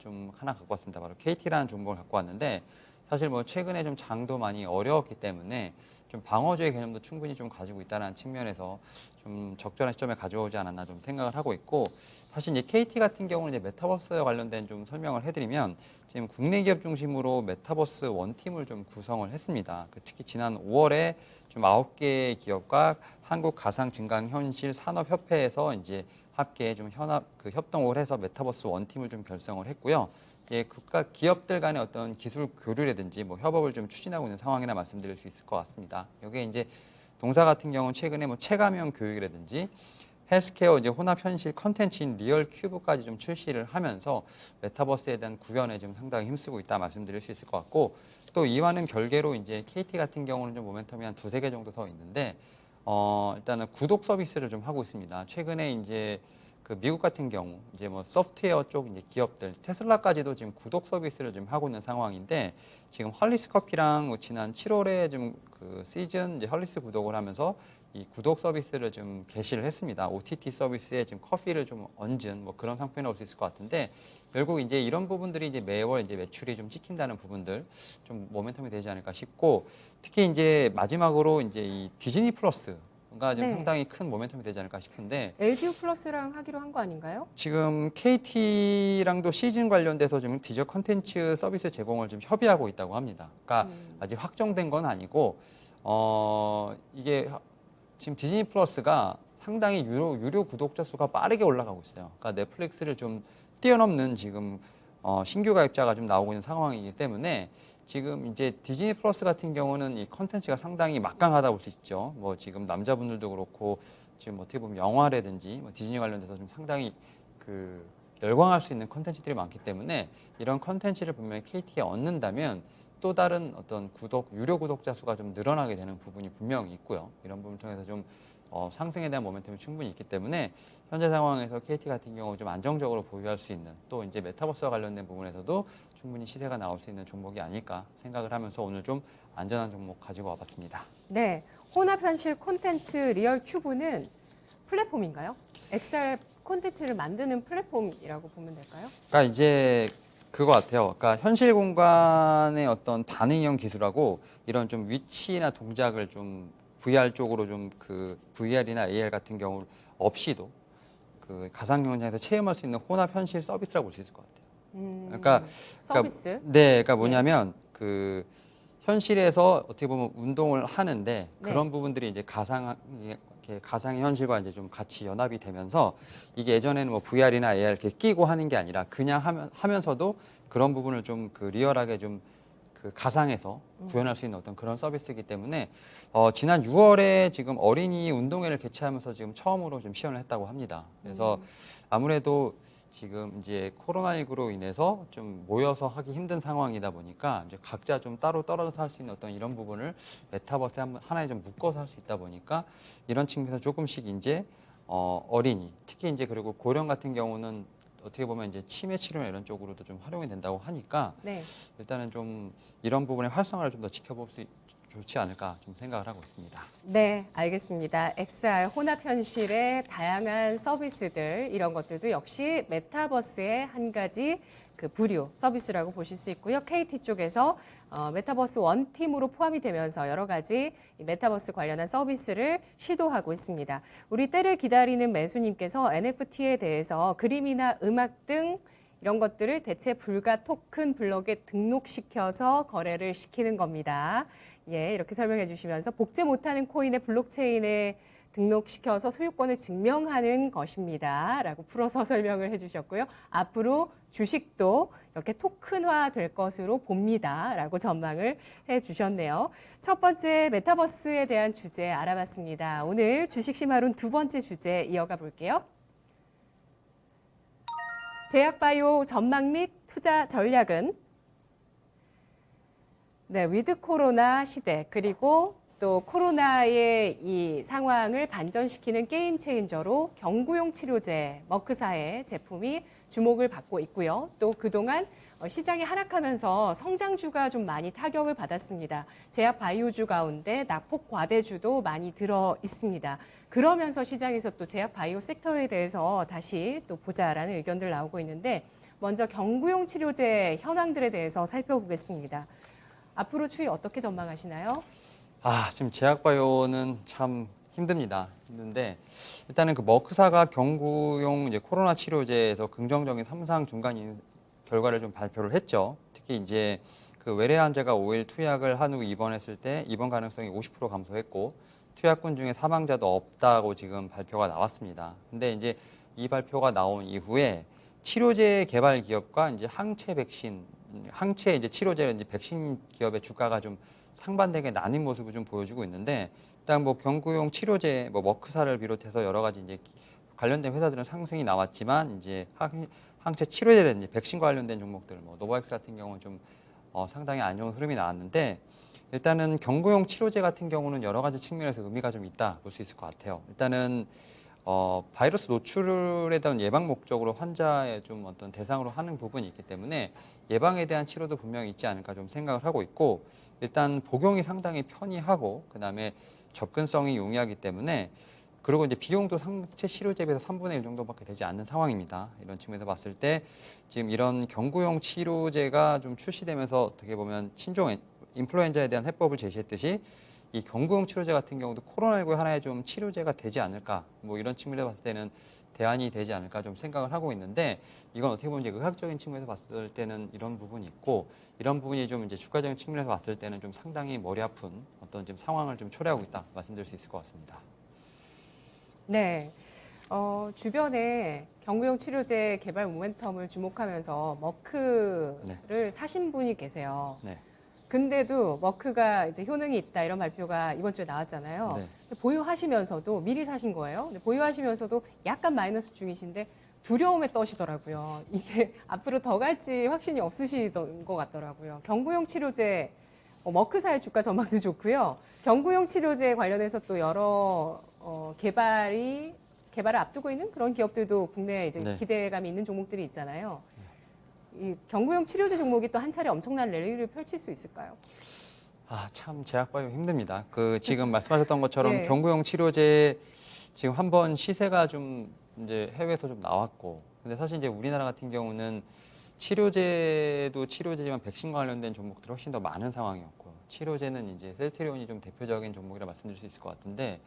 [SPEAKER 2] 좀 하나 갖고 왔습니다. 바로 KT라는 종목을 갖고 왔는데 사실 뭐 최근에 좀 장도 많이 어려웠기 때문에 좀 방어주의 개념도 충분히 좀 가지고 있다는 측면에서 좀 적절한 시점에 가져오지 않았나 좀 생각을 하고 있고 사실 이제 KT 같은 경우는 이제 메타버스와 관련된 좀 설명을 해드리면 지금 국내 기업 중심으로 메타버스 원팀을 좀 구성을 했습니다. 특히 지난 5월에 좀 9개의 기업과 한국가상증강현실산업협회에서 이제 함께 좀 협동을 해서 메타버스 원팀을 좀 결성을 했고요. 예, 국가 기업들 간의 어떤 기술 교류라든지 뭐 협업을 좀 추진하고 있는 상황이라 말씀드릴 수 있을 것 같습니다. 여기에 이제 동사 같은 경우는 최근에 뭐 체감형 교육이라든지 헬스케어 이제 혼합 현실 컨텐츠인 리얼 큐브까지 좀 출시를 하면서 메타버스에 대한 구현에 좀 상당히 힘쓰고 있다 말씀드릴 수 있을 것 같고 또 이와는 별개로 이제 KT 같은 경우는 좀 모멘텀이 한 두세 개 정도 더 있는데 일단은 구독 서비스를 좀 하고 있습니다. 최근에 이제 그 미국 같은 경우 이제 뭐 소프트웨어 쪽 이제 기업들 테슬라까지도 지금 구독 서비스를 좀 하고 있는 상황인데 지금 헐리스 커피랑 뭐 지난 7월에 좀 그 시즌 이제 헐리스 구독을 하면서 이 구독 서비스를 좀 개시를 했습니다. OTT 서비스에 지금 커피를 좀 얹은 뭐 그런 상품이라고 볼 수 있을 것 같은데 결국 이제 이런 부분들이 이제 매월 이제 매출이 좀 찍힌다는 부분들 좀 모멘텀이 되지 않을까 싶고 특히 이제 마지막으로 이제 이 디즈니 플러스 가 좀
[SPEAKER 1] 네.
[SPEAKER 2] 상당히 큰 모멘텀이 되지 않을까 싶은데
[SPEAKER 1] LGU 플러스랑 하기로 한 거 아닌가요?
[SPEAKER 2] 지금 KT랑도 시즌 관련돼서 좀 디저 컨텐츠 서비스 제공을 좀 협의하고 있다고 합니다. 그러니까 아직 확정된 건 아니고 이게 지금 디즈니 플러스가 상당히 유료 구독자 수가 빠르게 올라가고 있어요. 그러니까 넷플릭스를 좀 뛰어넘는 지금 신규 가입자가 좀 나오고 있는 상황이기 때문에 지금 이제 디즈니 플러스 같은 경우는 이 컨텐츠가 상당히 막강하다 볼 수 있죠. 뭐 지금 남자분들도 그렇고 지금 어떻게 보면 영화라든지 뭐 디즈니 관련돼서 좀 상당히 그 열광할 수 있는 컨텐츠들이 많기 때문에 이런 컨텐츠를 분명히 KT에 얻는다면 또 다른 어떤 유료 구독자 수가 좀 늘어나게 되는 부분이 분명히 있고요. 이런 부분을 통해서 좀 상승에 대한 모멘텀이 충분히 있기 때문에 현재 상황에서 KT 같은 경우 좀 안정적으로 보유할 수 있는 또 이제 메타버스와 관련된 부분에서도 충분히 시세가 나올 수 있는 종목이 아닐까 생각을 하면서 오늘 좀 안전한 종목 가지고 와봤습니다.
[SPEAKER 1] 네, 혼합현실 콘텐츠 리얼 큐브는 플랫폼인가요? 엑셀 콘텐츠를 만드는 플랫폼이라고 보면 될까요?
[SPEAKER 2] 그러니까 이제 그거 같아요. 그러니까 현실 공간의 어떤 반응형 기술하고 이런 좀 위치나 동작을 좀 VR 쪽으로 좀 그 VR이나 AR 같은 경우 없이도 그 가상 현장에서 체험할 수 있는 혼합 현실 서비스라고 볼 수 있을 것 같아요. 그러니까
[SPEAKER 1] 서비스?
[SPEAKER 2] 네, 그러니까 뭐냐면 그 현실에서 어떻게 보면 운동을 하는데
[SPEAKER 1] 네.
[SPEAKER 2] 그런 부분들이 이제 가상의 현실과 이제 좀 같이 연합이 되면서 이게 예전에는 뭐 VR이나 AR 이렇게 끼고 하는 게 아니라 그냥 하면서도 그런 부분을 좀 그 리얼하게 좀 그 가상에서 구현할 수 있는 어떤 그런 서비스이기 때문에 지난 6월에 지금 어린이 운동회를 개최하면서 지금 처음으로 좀 시연을 했다고 합니다. 그래서 아무래도 지금 이제 코로나19로 인해서 좀 모여서 하기 힘든 상황이다 보니까 이제 각자 좀 따로 떨어져서 할 수 있는 어떤 이런 부분을 메타버스에 하나에 좀 묶어서 할 수 있다 보니까 이런 측면에서 조금씩 이제 어린이, 특히 이제 그리고 고령 같은 경우는 어떻게 보면 이제 치매 치료나 이런 쪽으로도 좀 활용이 된다고 하니까
[SPEAKER 1] 네.
[SPEAKER 2] 일단은 좀 이런 부분의 활성화를 좀 더 지켜볼 수 좋지 않을까 좀 생각을 하고 있습니다.
[SPEAKER 1] 네, 알겠습니다. XR 혼합 현실의 다양한 서비스들 이런 것들도 역시 메타버스의 한 가지 그 부류 서비스라고 보실 수 있고요. KT 쪽에서 메타버스 원팀으로 포함이 되면서 여러 가지 이 메타버스 관련한 서비스를 시도하고 있습니다. 우리 때를 기다리는 매수님께서 NFT에 대해서 그림이나 음악 등 이런 것들을 대체 불가 토큰 블록에 등록시켜서 거래를 시키는 겁니다. 예, 이렇게 설명해 주시면서 복제 못하는 코인의 블록체인에 등록시켜서 소유권을 증명하는 것입니다. 라고 풀어서 설명을 해 주셨고요. 앞으로 주식도 이렇게 토큰화 될 것으로 봅니다. 라고 전망을 해 주셨네요. 첫 번째 메타버스에 대한 주제 알아봤습니다. 오늘 주식심화론 두 번째 주제 이어가 볼게요. 제약바이오 전망 및 투자 전략은 네, 위드 코로나 시대 그리고 또 코로나의 이 상황을 반전시키는 게임 체인저로 경구용 치료제 머크사의 제품이 주목을 받고 있고요. 또 그동안 시장이 하락하면서 성장주가 좀 많이 타격을 받았습니다. 제약 바이오주 가운데 낙폭 과대주도 많이 들어 있습니다. 그러면서 시장에서 또 제약 바이오 섹터에 대해서 다시 또 보자라는 의견들 나오고 있는데 먼저 경구용 치료제 현황들에 대해서 살펴보겠습니다. 앞으로 추이 어떻게 전망하시나요?
[SPEAKER 2] 지금 제약바이오는 참 힘듭니다. 힘든데 일단은 그 머크사가 경구용 이제 코로나 치료제에서 긍정적인 3상 중간 결과를 좀 발표를 했죠. 특히 이제 그 외래 환자가 5일 투약을 한 후 입원했을 때 입원 가능성이 50% 감소했고 투약군 중에 사망자도 없다고 지금 발표가 나왔습니다. 근데 이제 이 발표가 나온 이후에 치료제 개발 기업과 이제 항체 이제 치료제 이제 백신 기업의 주가가 좀 상반되게 나뉜 모습을 좀 보여주고 있는데 일단 뭐 경구용 치료제 뭐 머크사를 비롯해서 여러 가지 이제 관련된 회사들은 상승이 나왔지만 이제 항체 치료제라든지 백신 관련된 종목들 뭐 노바백스 같은 경우는 좀 상당히 안 좋은 흐름이 나왔는데 일단은 경구용 치료제 같은 경우는 여러 가지 측면에서 의미가 좀 있다 볼 수 있을 것 같아요. 일단은 바이러스 노출에 대한 예방 목적으로 환자의 좀 어떤 대상으로 하는 부분이 있기 때문에 예방에 대한 치료도 분명히 있지 않을까 좀 생각을 하고 있고 일단 복용이 상당히 편리하고 그다음에 접근성이 용이하기 때문에 그리고 이제 비용도 상체 치료제에 비해서 3분의 1 정도밖에 되지 않는 상황입니다. 이런 측면에서 봤을 때 지금 이런 경구용 치료제가 좀 출시되면서 어떻게 보면 친종 인플루엔자에 대한 해법을 제시했듯이 이 경구용 치료제 같은 경우도 코로나19의 하나의 좀 치료제가 되지 않을까 뭐 이런 측면에서 봤을 때는 대안이 되지 않을까 좀 생각을 하고 있는데 이건 어떻게 보면 이제 의학적인 측면에서 봤을 때는 이런 부분이 있고 이런 부분이 좀 이제 주가적인 측면에서 봤을 때는 좀 상당히 머리 아픈 어떤 지금 상황을 좀 초래하고 있다 말씀드릴 수 있을 것 같습니다.
[SPEAKER 1] 네. 주변에 경구용 치료제 개발 모멘텀을 주목하면서 머크를 사신 분이 계세요.
[SPEAKER 2] 네.
[SPEAKER 1] 근데도 머크가 이제 효능이 있다 이런 발표가 이번 주에 나왔잖아요.
[SPEAKER 2] 네.
[SPEAKER 1] 근데 보유하시면서도 미리 사신 거예요. 근데 보유하시면서도 약간 마이너스 중이신데 두려움에 떠시더라고요. 이게 앞으로 더 갈지 확신이 없으시던 것 같더라고요. 경구용 치료제 머크사의 주가 전망도 좋고요. 경구용 치료제 관련해서 또 여러 개발을 앞두고 있는 그런 기업들도 국내에 이제
[SPEAKER 2] 네.
[SPEAKER 1] 기대감이 있는 종목들이 있잖아요. 이 경구용 치료제 종목이 또 한 차례 엄청난 랠리를 펼칠 수 있을까요?
[SPEAKER 2] 참 제약바이오 힘듭니다. 그 지금 말씀하셨던 것처럼
[SPEAKER 1] 네.
[SPEAKER 2] 경구용 치료제 지금 한번 시세가 좀 이제 해외에서 좀 나왔고 근데 사실 이제 우리나라 같은 경우는 치료제도 치료제지만 백신 관련된 종목들이 훨씬 더 많은 상황이었고 치료제는 이제 셀트리온이 좀 대표적인 종목이라 말씀드릴 수 있을 것 같은데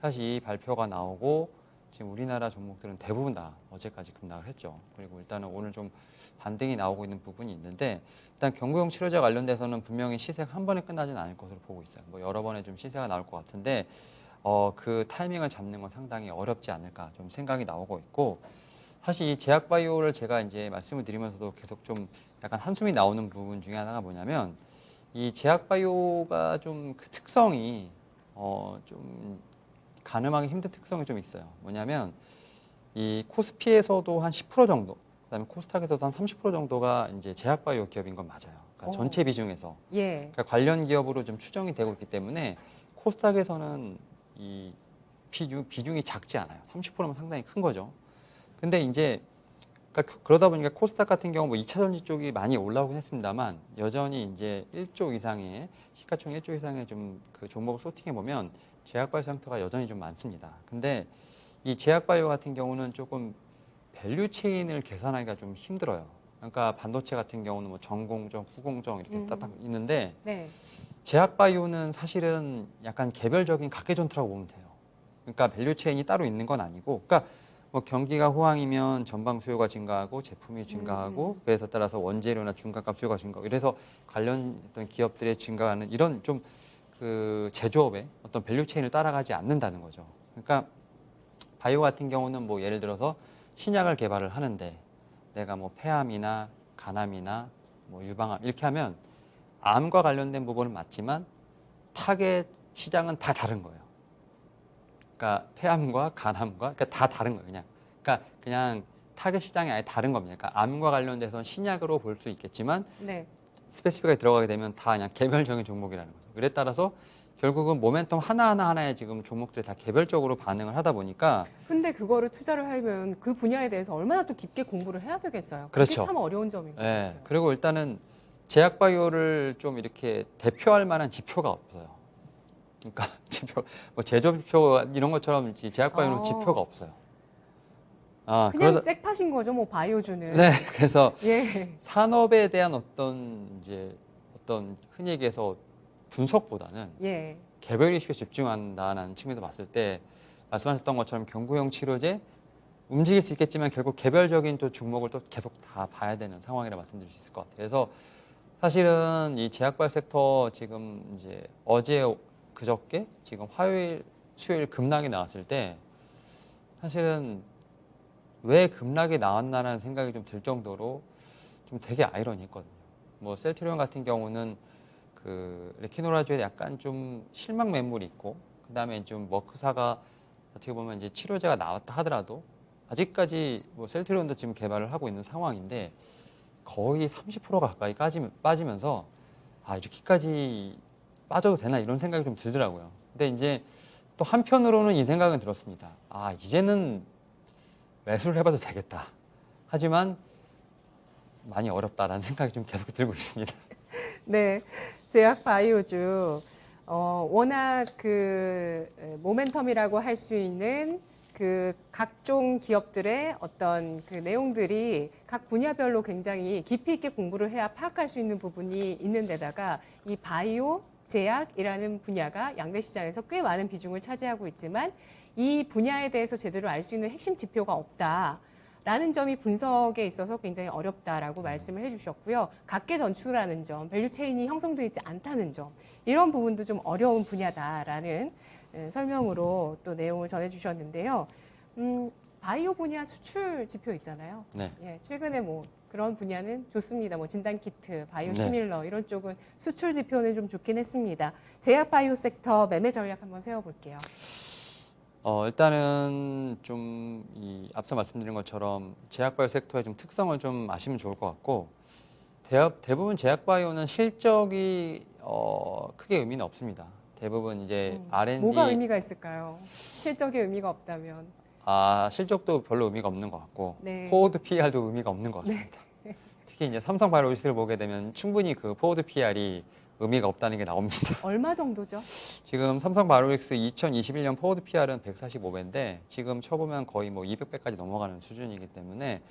[SPEAKER 2] 사실 이 발표가 나오고 지금 우리나라 종목들은 대부분 다 어제까지 급락을 했죠. 그리고 일단은 오늘 좀 반등이 나오고 있는 부분이 있는데 일단 경구용 치료제 관련돼서는 분명히 시세가 한 번에 끝나지는 않을 것으로 보고 있어요. 뭐 여러 번의 좀 시세가 나올 것 같은데 그 타이밍을 잡는 건 상당히 어렵지 않을까 좀 생각이 나오고 있고 사실 이 제약바이오를 제가 이제 말씀을 드리면서도 계속 좀 약간 한숨이 나오는 부분 중에 하나가 뭐냐면 이 제약바이오가 좀 그 특성이 좀 가늠하기 힘든 특성이 좀 있어요. 뭐냐면 이 코스피에서도 한 10% 정도, 그다음에 코스닥에서도 한 30% 정도가 이제 제약바이오 기업인 건 맞아요. 그러니까 전체 비중에서.
[SPEAKER 1] 예.
[SPEAKER 2] 그러니까 관련 기업으로 좀 추정이 되고 있기 때문에 코스닥에서는 이 비중이 작지 않아요. 30%면 상당히 큰 거죠. 근데 이제 그러니까 그러다 보니까 코스닥 같은 경우 뭐 2차 전지 쪽이 많이 올라오긴 했습니다만 여전히 이제 1조 이상의 시가총 1조 이상의 좀 그 종목을 소팅해 보면 제약바이오 상태가 여전히 좀 많습니다. 근데 이 제약바이오 같은 경우는 조금 밸류 체인을 계산하기가 좀 힘들어요. 그러니까 반도체 같은 경우는 뭐 전공정, 후공정 이렇게 딱딱 있는데
[SPEAKER 1] 네.
[SPEAKER 2] 제약바이오는 사실은 약간 개별적인 각계전투라고 보면 돼요. 그러니까 밸류 체인이 따로 있는 건 아니고, 그러니까 뭐 경기가 호황이면 전방 수요가 증가하고 제품이 증가하고 그래서 따라서 원재료나 중간값 수요가 증가하고 이래서 관련 어떤 기업들의 증가하는 이런 좀 그 제조업의 어떤 밸류 체인을 따라가지 않는다는 거죠. 그러니까 바이오 같은 경우는 뭐 예를 들어서 신약을 개발을 하는데 내가 뭐 폐암이나 간암이나 뭐 유방암 이렇게 하면 암과 관련된 부분은 맞지만 타겟 시장은 다 다른 거예요. 그러니까 폐암과 간암과 그러니까 다 다른 거예요. 그러니까 그냥 타겟 시장이 아예 다른 겁니다. 그러니까 암과 관련돼서는 신약으로 볼 수 있겠지만
[SPEAKER 1] 네.
[SPEAKER 2] 스페시픽하게 들어가게 되면 다 그냥 개별적인 종목이라는 거죠. 그래 따라서 결국은 모멘텀 하나하나에 지금 종목들이 다 개별적으로 반응을 하다 보니까
[SPEAKER 1] 근데 그거를 투자를 하려면 그 분야에 대해서 얼마나 또 깊게 공부를 해야 되겠어요. 그게
[SPEAKER 2] 그렇죠.
[SPEAKER 1] 참 어려운 점인 것
[SPEAKER 2] 예.
[SPEAKER 1] 같아요.
[SPEAKER 2] 그리고 일단은 제약바이오를 좀 이렇게 대표할 만한 지표가 없어요. 그러니까 지표, 뭐 제조지표 이런 것처럼 제약바이오는
[SPEAKER 1] 어.
[SPEAKER 2] 지표가 없어요. 아,
[SPEAKER 1] 그냥
[SPEAKER 2] 그러다,
[SPEAKER 1] 잭팟인 거죠, 뭐 바이오주는.
[SPEAKER 2] 네, 그래서
[SPEAKER 1] 예.
[SPEAKER 2] 산업에 대한 어떤 흔히 얘기해서 분석보다는
[SPEAKER 1] 예.
[SPEAKER 2] 개별 이슈에 집중한다는 측면에서 봤을 때 말씀하셨던 것처럼 경구용 치료제 움직일 수 있겠지만 결국 개별적인 또 종목을 또 계속 다 봐야 되는 상황이라 말씀드릴 수 있을 것 같아요. 그래서 사실은 이 제약바이오 섹터 지금 이제 어제 그저께 지금 화요일, 수요일 급락이 나왔을 때 사실은 왜 급락이 나왔나라는 생각이 좀 들 정도로 좀 되게 아이러니했거든요. 뭐 셀트리온 같은 경우는 그 레키노라주에 약간 좀 실망 매물이 있고 그다음에 좀 머크사가 어떻게 보면 이제 치료제가 나왔다 하더라도 아직까지 뭐 셀트리온도 지금 개발을 하고 있는 상황인데 거의 30%가 가까이 빠지면서 아 이렇게까지 빠져도 되나 이런 생각이 좀 들더라고요. 근데 이제 또 한편으로는 이 생각은 들었습니다. 아 이제는 매수를 해봐도 되겠다. 하지만 많이 어렵다라는 생각이 좀 계속 들고 있습니다.
[SPEAKER 1] 네. 제약 바이오주. 워낙 그 모멘텀이라고 할 수 있는 그 각종 기업들의 어떤 그 내용들이 각 분야별로 굉장히 깊이 있게 공부를 해야 파악할 수 있는 부분이 있는 데다가 이 바이오 제약이라는 분야가 양대 시장에서 꽤 많은 비중을 차지하고 있지만 이 분야에 대해서 제대로 알 수 있는 핵심 지표가 없다라는 점이 분석에 있어서 굉장히 어렵다라고 말씀을 해주셨고요. 각계 전투라는 점, 밸류 체인이 형성되어 있지 않다는 점, 이런 부분도 좀 어려운 분야다라는 설명으로 또 내용을 전해주셨는데요. 바이오 분야 수출 지표 있잖아요.
[SPEAKER 2] 네.
[SPEAKER 1] 예, 최근에 뭐 그런 분야는 좋습니다. 뭐 진단키트, 바이오
[SPEAKER 2] 네.
[SPEAKER 1] 시밀러 이런 쪽은 수출 지표는 좀 좋긴 했습니다. 제약 바이오 섹터 매매 전략 한번 세워볼게요.
[SPEAKER 2] 일단은 좀 이 앞서 말씀드린 것처럼 제약바이오 섹터의 좀 특성을 좀 아시면 좋을 것 같고 대부분 제약바이오는 실적이 크게 의미는 없습니다. 대부분 이제 R&D
[SPEAKER 1] 뭐가 의미가 있을까요? 실적의 의미가 없다면.
[SPEAKER 2] 실적도 별로 의미가 없는 것 같고
[SPEAKER 1] 네.
[SPEAKER 2] 포워드 PR도 의미가 없는 것 같습니다. 특히 이제 삼성바이오로직스를 보게 되면 충분히 그 포워드 PR이 의미가 없다는 게 나옵니다.
[SPEAKER 1] 얼마 정도죠?
[SPEAKER 2] 지금 삼성바이오로직스 2021년 포워드 PR은 145배인데 지금 쳐보면 거의 뭐 200배까지 넘어가는 수준이기 때문에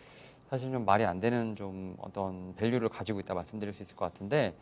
[SPEAKER 2] 사실 좀 말이 안 되는 좀 어떤 밸류를 가지고 있다 말씀드릴 수 있을 것 같은데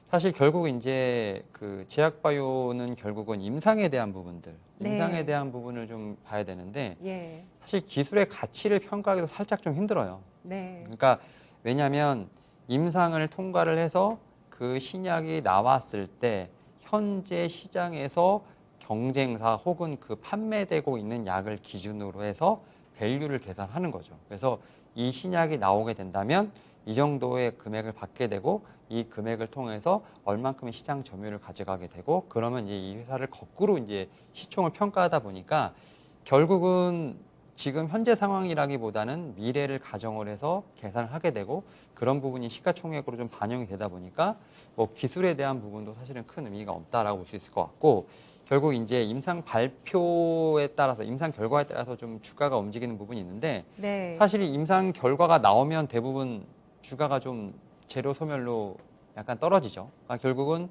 [SPEAKER 2] 사실 결국 이제 그 제약바이오는 결국은 임상에 대한 부분들,
[SPEAKER 1] 네.
[SPEAKER 2] 임상에 대한 부분을 좀 봐야 되는데
[SPEAKER 1] 예.
[SPEAKER 2] 사실 기술의 가치를 평가하기도 살짝 좀 힘들어요.
[SPEAKER 1] 네.
[SPEAKER 2] 그러니까 왜냐하면 임상을 통과를 해서 그 신약이 나왔을 때 현재 시장에서 경쟁사 혹은 그 판매되고 있는 약을 기준으로 해서 밸류를 계산하는 거죠. 그래서 이 신약이 나오게 된다면 이 정도의 금액을 받게 되고 이 금액을 통해서 얼만큼의 시장 점유율을 가져가게 되고 그러면 이제 이 회사를 거꾸로 이제 시총을 평가하다 보니까 결국은 지금 현재 상황이라기보다는 미래를 가정을 해서 계산을 하게 되고 그런 부분이 시가총액으로 좀 반영이 되다 보니까 뭐 기술에 대한 부분도 사실은 큰 의미가 없다라고 볼 수 있을 것 같고 결국 이제 임상 발표에 따라서 임상 결과에 따라서 좀 주가가 움직이는 부분이 있는데
[SPEAKER 1] 네.
[SPEAKER 2] 사실 이 임상 결과가 나오면 대부분 주가가 좀 재료 소멸로 약간 떨어지죠. 그러니까 결국은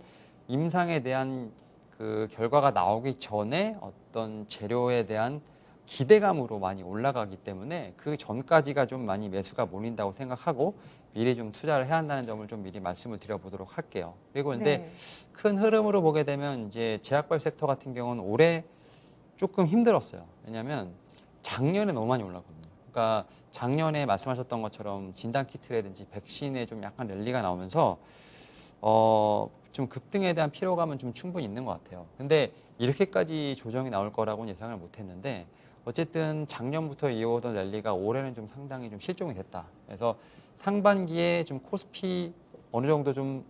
[SPEAKER 2] 임상에 대한 그 결과가 나오기 전에 어떤 재료에 대한 기대감으로 많이 올라가기 때문에 그 전까지가 좀 많이 매수가 몰린다고 생각하고 미리 좀 투자를 해야 한다는 점을 좀 미리 말씀을 드려보도록 할게요. 그리고 근데
[SPEAKER 1] 네.
[SPEAKER 2] 큰 흐름으로 보게 되면 이제 제약바이오 섹터 같은 경우는 올해 조금 힘들었어요. 왜냐하면 작년에 너무 많이 올랐거든요. 그러니까 작년에 말씀하셨던 것처럼 진단 키트라든지 백신에 좀 약간 랠리가 나오면서 좀 급등에 대한 피로감은 좀 충분히 있는 것 같아요. 근데 이렇게까지 조정이 나올 거라고는 예상을 못했는데 어쨌든 작년부터 이어오던 랠리가 올해는 좀 상당히 좀 실종이 됐다. 그래서 상반기에 좀 코스피 어느 정도 좀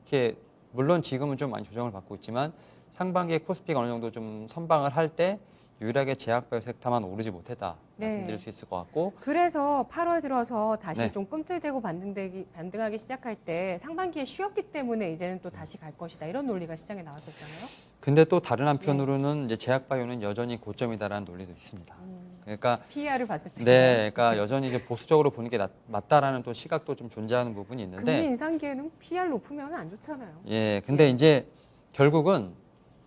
[SPEAKER 2] 이렇게 물론 지금은 좀 많이 조정을 받고 있지만 상반기에 코스피가 어느 정도 좀 선방을 할 때 유일하게 제약바이오 섹터만 오르지 못했다
[SPEAKER 1] 네.
[SPEAKER 2] 말씀드릴 수 있을 것 같고
[SPEAKER 1] 그래서 8월 들어서 다시
[SPEAKER 2] 네.
[SPEAKER 1] 좀 꿈틀대고 반등하기 시작할 때 상반기에 쉬었기 때문에 이제는 또 다시 갈 것이다. 이런 논리가 시장에 나왔었잖아요.
[SPEAKER 2] 근데 또 다른 한편으로는 이제 제약바이오는 여전히 고점이다라는 논리도 있습니다. 그러니까
[SPEAKER 1] PER을 봤을 때.
[SPEAKER 2] 네, 그러니까 여전히 이제 보수적으로 보는 게 맞다라는 또 시각도 좀 존재하는 부분이
[SPEAKER 1] 금리
[SPEAKER 2] 있는데,
[SPEAKER 1] 인상기에는 PER 높으면 안 좋잖아요.
[SPEAKER 2] 예, 근데 이제 결국은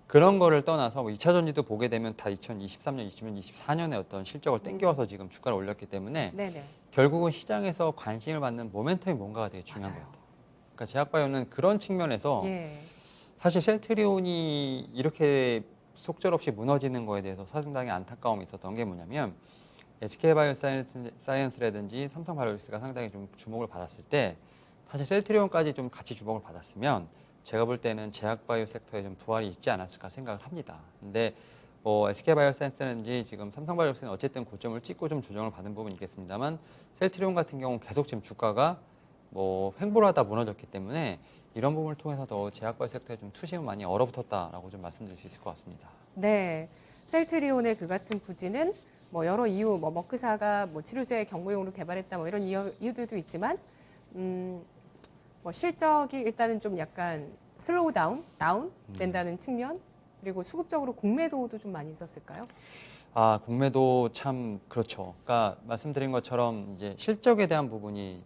[SPEAKER 2] 그런 거를 떠나서 뭐 2차 전지도 보게 되면 다 2023년, 20년, 24년에 어떤 실적을 땡겨와서 지금 주가를 올렸기 때문에
[SPEAKER 1] 네네.
[SPEAKER 2] 결국은 시장에서 관심을 받는 모멘텀이 뭔가가 되게 중요한 것
[SPEAKER 1] 맞아요.
[SPEAKER 2] 같아요. 그러니까 제약바이오는 그런 측면에서
[SPEAKER 1] 예.
[SPEAKER 2] 사실 셀트리온이 이렇게 속절없이 무너지는 거에 대해서 상당히 안타까움이 있었던 게 뭐냐면 SK바이오사이언스라든지 삼성바이오로직스가 상당히 좀 주목을 받았을 때 사실 셀트리온까지 좀 같이 주목을 받았으면 제가 볼 때는 제약바이오 섹터에 좀 부활이 있지 않았을까 생각을 합니다. 근데 뭐 SK바이오사이언스라든지 지금 삼성바이오로직스는 어쨌든 고점을 찍고 좀 조정을 받은 부분이 있겠습니다만 셀트리온 같은 경우는 계속 지금 주가가 뭐 횡보하다 무너졌기 때문에 이런 부분을 통해서 더 제약바이오 섹터에 좀 투심은 많이 얼어붙었다라고 좀 말씀드릴 수 있을 것 같습니다.
[SPEAKER 1] 네. 셀트리온의 그 같은 부진은 뭐 여러 이유, 뭐 머크사가 뭐 치료제 경구용으로 개발했다 뭐 이런 이유들도 있지만, 뭐 실적이 일단은 좀 약간 슬로우 다운 된다는 측면, 그리고 수급적으로 공매도도 좀 많이 있었을까요?
[SPEAKER 2] 아, 공매도 참 그렇죠. 그러니까 말씀드린 것처럼 이제 실적에 대한 부분이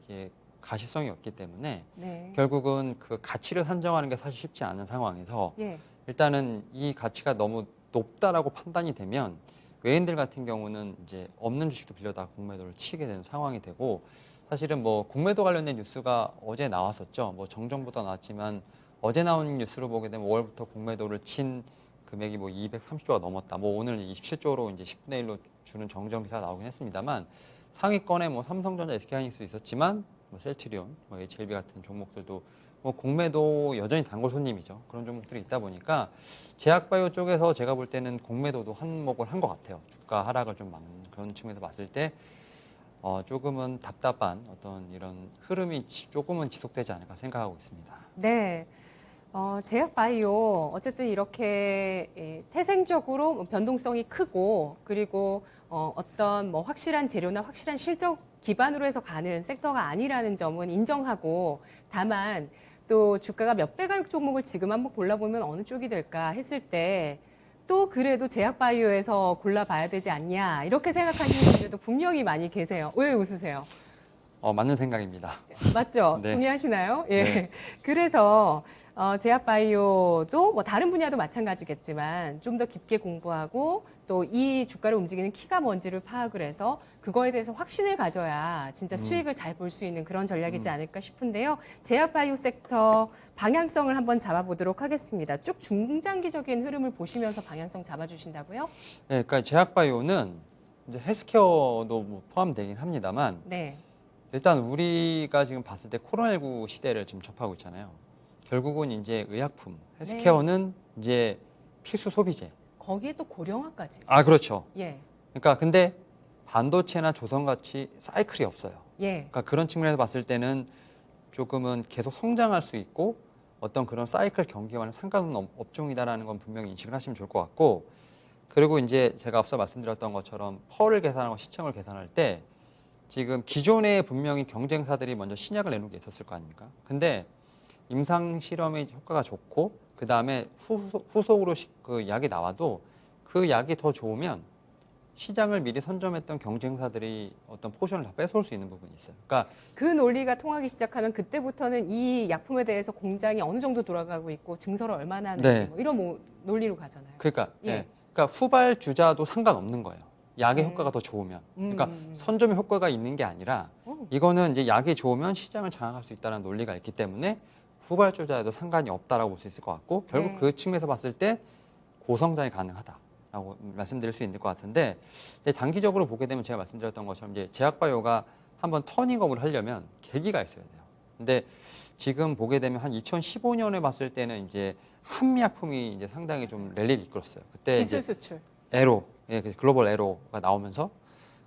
[SPEAKER 2] 이게 가시성이 없기 때문에
[SPEAKER 1] 네.
[SPEAKER 2] 결국은 그 가치를 산정하는 게 사실 쉽지 않은 상황에서
[SPEAKER 1] 예.
[SPEAKER 2] 일단은 이 가치가 너무 높다라고 판단이 되면 외인들 같은 경우는 이제 없는 주식도 빌려다가 공매도를 치게 되는 상황이 되고 사실은 뭐 공매도 관련된 뉴스가 어제 나왔었죠. 뭐 정정보다 나왔지만 어제 나온 뉴스로 보게 되면 5월부터 공매도를 친 금액이 뭐 230조가 넘었다. 뭐 오늘 27조로 이제 10분의 1로 주는 정정 기사가 나오긴 했습니다만 상위권에 뭐 삼성전자, SK하이닉스 있었지만 뭐 셀트리온, 뭐 HLB 같은 종목들도 뭐 공매도 여전히 단골 손님이죠. 그런 종목들이 있다 보니까 제약바이오 쪽에서 제가 볼 때는 공매도도 한몫을 한 것 같아요. 주가 하락을 좀 막는 그런 측면에서 봤을 때 조금은 답답한 어떤 이런 흐름이 조금은 지속되지 않을까 생각하고 있습니다.
[SPEAKER 1] 네. 제약바이오 어쨌든 이렇게 태생적으로 뭐 변동성이 크고 그리고 어떤 뭐 확실한 재료나 확실한 실적 기반으로 해서 가는 섹터가 아니라는 점은 인정하고 다만 또 주가가 몇 배 갈 종목을 지금 한번 골라보면 어느 쪽이 될까 했을 때 또 그래도 제약바이오에서 골라봐야 되지 않냐 이렇게 생각하시는 분들도 분명히 많이 계세요. 왜 웃으세요?
[SPEAKER 2] 맞는 생각입니다.
[SPEAKER 1] 맞죠?
[SPEAKER 2] 네.
[SPEAKER 1] 동의하시나요? 예.
[SPEAKER 2] 네.
[SPEAKER 1] 그래서 제약바이오도 뭐 다른 분야도 마찬가지겠지만 좀 더 깊게 공부하고 또 이 주가를 움직이는 키가 뭔지를 파악을 해서 그거에 대해서 확신을 가져야 진짜 수익을 잘 볼 수 있는 그런 전략이지 않을까 싶은데요. 제약바이오 섹터 방향성을 한번 잡아보도록 하겠습니다. 쭉 중장기적인 흐름을 보시면서 방향성 잡아주신다고요?
[SPEAKER 2] 네, 그러니까 제약바이오는 이제 헬스케어도 뭐 포함되긴 합니다만
[SPEAKER 1] 네.
[SPEAKER 2] 일단 우리가 지금 봤을 때 코로나19 시대를 지금 접하고 있잖아요. 결국은 이제 의약품, 헬스케어는 이제 필수 소비재.
[SPEAKER 1] 거기에 또 고령화까지.
[SPEAKER 2] 아, 그렇죠.
[SPEAKER 1] 예.
[SPEAKER 2] 그러니까 근데 반도체나 조선같이 사이클이 없어요.
[SPEAKER 1] 예.
[SPEAKER 2] 그러니까 그런 측면에서 봤을 때는 조금은 계속 성장할 수 있고 어떤 그런 사이클 경기와는 상관없는 업종이다라는 건 분명히 인식을 하시면 좋을 것 같고 그리고 이제 제가 앞서 말씀드렸던 것처럼 펄을 계산하고 시청을 계산할 때 지금 기존에 분명히 경쟁사들이 먼저 신약을 내놓은 게 있었을 거 아닙니까? 근데 임상 실험의 효과가 좋고 그 다음에 후속으로 그 약이 나와도 그 약이 더 좋으면 시장을 미리 선점했던 경쟁사들이 어떤 포션을 다 뺏어올 수 있는 부분이 있어요. 그러니까
[SPEAKER 1] 그 논리가 통하기 시작하면 그때부터는 이 약품에 대해서 공장이 어느 정도 돌아가고 있고 증설을 얼마나 하는지
[SPEAKER 2] 네.
[SPEAKER 1] 뭐 이런 논리로 가잖아요.
[SPEAKER 2] 그러니까,
[SPEAKER 1] 예.
[SPEAKER 2] 예. 그러니까 후발 주자도 상관없는 거예요. 약의
[SPEAKER 1] 음.
[SPEAKER 2] 효과가 더 좋으면. 그러니까
[SPEAKER 1] 음.
[SPEAKER 2] 선점의 효과가 있는 게 아니라 이거는 이제 약이 좋으면 시장을 장악할 수 있다는 논리가 있기 때문에 후발 주자에도 상관이 없다라고 볼 수 있을 것 같고 결국
[SPEAKER 1] 네.
[SPEAKER 2] 그 측면에서 봤을 때 고성장이 가능하다라고 말씀드릴 수 있는 것 같은데 이제 단기적으로 보게 되면 제가 말씀드렸던 것처럼 이제 제약바이오가 한번 터닝업을 하려면 계기가 있어야 돼요. 근데 지금 보게 되면 한 2015년에 봤을 때는 이제 한미약품이 이제 상당히 좀 랠리를 이끌었어요. 그때
[SPEAKER 1] 기술
[SPEAKER 2] 이제
[SPEAKER 1] 수출.
[SPEAKER 2] 에로, 예, 글로벌 에로가 나오면서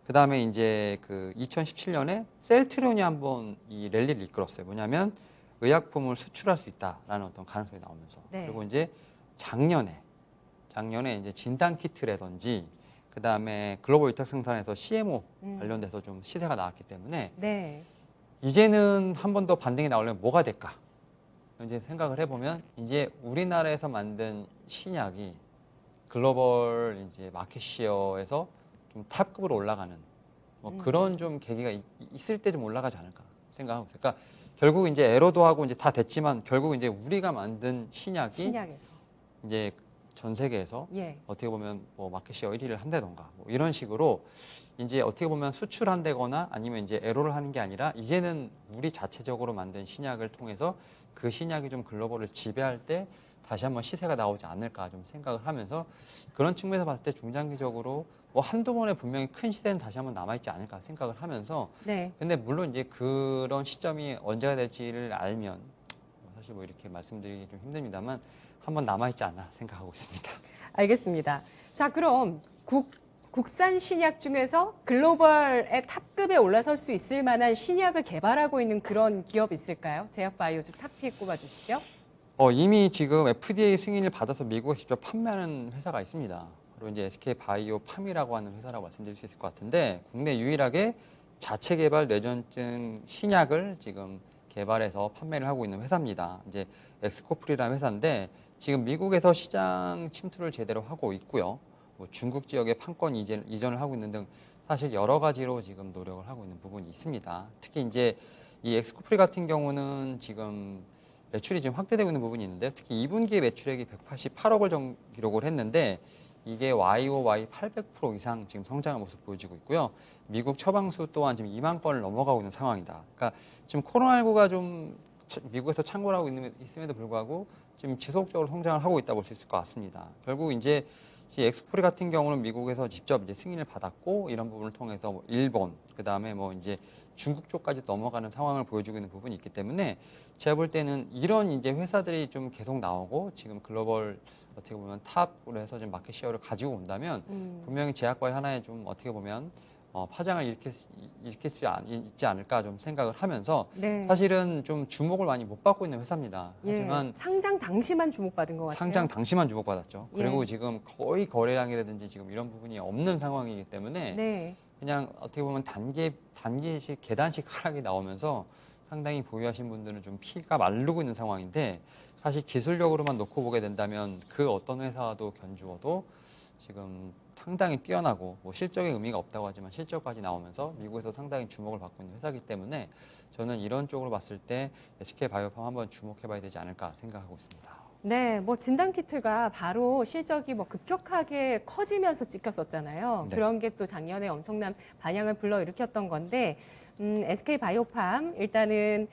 [SPEAKER 2] 그 다음에 이제 그 2017년에 셀트리온이 한번 이 랠리를 이끌었어요. 뭐냐면 의약품을 수출할 수 있다라는 어떤 가능성이 나오면서
[SPEAKER 1] 네.
[SPEAKER 2] 그리고 이제 작년에 이제 진단 키트라든지 그 다음에 글로벌 위탁 생산에서 CMO 관련돼서 좀 시세가 나왔기 때문에
[SPEAKER 1] 네.
[SPEAKER 2] 이제는 한 번 더 반등이 나오려면 뭐가 될까? 이제 생각을 해보면 이제 우리나라에서 만든 신약이 글로벌 이제 마켓시어에서 좀 탑급으로 올라가는 뭐 그런 좀 계기가 있을 때 좀 올라가지 않을까 생각하고 있어요. 그러니까 결국 이제 에러도 하고 이제 다 됐지만 결국 이제 우리가 만든 신약이
[SPEAKER 1] 신약에서.
[SPEAKER 2] 이제 전 세계에서
[SPEAKER 1] 예.
[SPEAKER 2] 어떻게 보면 뭐 마켓시어 1위를 한다던가 뭐 이런 식으로 이제 어떻게 보면 수출한다거나 아니면 이제 에러를 하는 게 아니라 이제는 우리 자체적으로 만든 신약을 통해서 그 신약이 좀 글로벌을 지배할 때 다시 한번 시세가 나오지 않을까 좀 생각을 하면서 그런 측면에서 봤을 때 중장기적으로 뭐 한두 번에 분명히 큰 시세는 다시 한번 남아있지 않을까 생각을 하면서
[SPEAKER 1] 네.
[SPEAKER 2] 근데 물론 이제 그런 시점이 언제가 될지를 알면 사실 뭐 이렇게 말씀드리기 좀 힘듭니다만 한번 남아있지 않나 생각하고 있습니다.
[SPEAKER 1] 알겠습니다. 자, 그럼 국산 신약 중에서 글로벌의 탑급에 올라설 수 있을 만한 신약을 개발하고 있는 그런 기업 있을까요? 제약바이오즈 탑픽 꼽아주시죠.
[SPEAKER 2] 이미 지금 FDA 승인을 받아서 미국에 직접 판매하는 회사가 있습니다. 그리고 이제 SK 바이오 팜이라고 하는 회사라고 말씀드릴 수 있을 것 같은데 국내 유일하게 자체 개발 뇌전증 신약을 지금 개발해서 판매를 하고 있는 회사입니다. 이제 엑스코프리라는 회사인데 지금 미국에서 시장 침투를 제대로 하고 있고요. 뭐 중국 지역에 판권 이전을 하고 있는 등 사실 여러 가지로 지금 노력을 하고 있는 부분이 있습니다. 특히 이제 이 엑스코프리 같은 경우는 지금 매출이 지금 확대되고 있는 부분이 있는데 특히 2분기에 매출액이 188억을 기록을 했는데 이게 YOY 800% 이상 지금 성장한 모습 보여지고 있고요. 미국 처방수 또한 지금 2만 건을 넘어가고 있는 상황이다. 그러니까 지금 코로나19가 좀 미국에서 창궐 하고 있음에도 불구하고 지금 지속적으로 성장을 하고 있다 볼 수 있을 것 같습니다. 결국 이제 엑스코프리 같은 경우는 미국에서 직접 이제 승인을 받았고 이런 부분을 통해서 뭐 일본 그 다음에 뭐 이제 중국 쪽까지 넘어가는 상황을 보여주고 있는 부분이 있기 때문에 제가 볼 때는 이런 이제 회사들이 좀 계속 나오고 지금 글로벌 어떻게 보면 탑으로 해서 좀 마켓 시어를 가지고 온다면 분명히 제약바이오 하나에 좀 어떻게 보면 파장을 일으킬 수 있지 않을까 좀 생각을 하면서
[SPEAKER 1] 네.
[SPEAKER 2] 사실은 좀 주목을 많이 못 받고 있는 회사입니다. 하지만
[SPEAKER 1] 예. 상장 당시만 주목받은 것 같아요.
[SPEAKER 2] 상장 당시만 주목받았죠.
[SPEAKER 1] 예.
[SPEAKER 2] 그리고 지금 거의 거래량이라든지 지금 이런 부분이 없는 상황이기 때문에
[SPEAKER 1] 네.
[SPEAKER 2] 그냥 어떻게 보면 단계씩 계단식 하락이 나오면서 상당히 보유하신 분들은 좀 피가 마르고 있는 상황인데 사실 기술력으로만 놓고 보게 된다면 그 어떤 회사도 견주어도 지금 상당히 뛰어나고 뭐 실적의 의미가 없다고 하지만 실적까지 나오면서 미국에서 상당히 주목을 받고 있는 회사이기 때문에 저는 이런 쪽으로 봤을 때 SK 바이오팜 한번 주목해봐야 되지 않을까 생각하고 있습니다.
[SPEAKER 1] 네, 뭐 진단 키트가 바로 실적이 뭐 급격하게 커지면서 찍혔었잖아요.
[SPEAKER 2] 네.
[SPEAKER 1] 그런 게 또 작년에 엄청난 반향을 불러일으켰던 건데, SK 바이오팜 일단은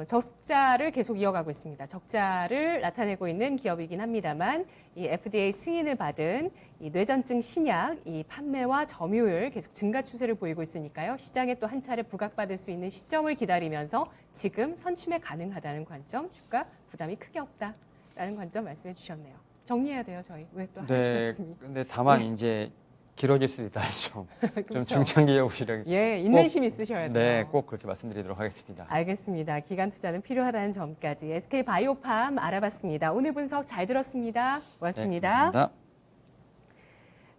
[SPEAKER 1] 적자를 계속 이어가고 있습니다. 적자를 나타내고 있는 기업이긴 합니다만, 이 FDA 승인을 받은 이 뇌전증 신약 이 판매와 점유율 계속 증가 추세를 보이고 있으니까요. 시장에 또 한 차례 부각받을 수 있는 시점을 기다리면서 지금 선취매 가능하다는 관점, 주가 부담이 크게 없다라는 관점 말씀해 주셨네요. 정리해야 돼요, 저희. 왜 또
[SPEAKER 2] 네,
[SPEAKER 1] 하셨습니까?
[SPEAKER 2] 근데 다만 이제 길어질 수도 있다는 좀
[SPEAKER 1] 그렇죠.
[SPEAKER 2] 중장기적 시력.
[SPEAKER 1] 예, 인내심 있으셔야 돼요.
[SPEAKER 2] 네, 꼭 그렇게 말씀드리도록 하겠습니다.
[SPEAKER 1] 알겠습니다. 기간 투자는 필요하다는 점까지 SK 바이오팜 알아봤습니다. 오늘 분석 잘 들었습니다. 고맙습니다.
[SPEAKER 2] 네, 감사합니다.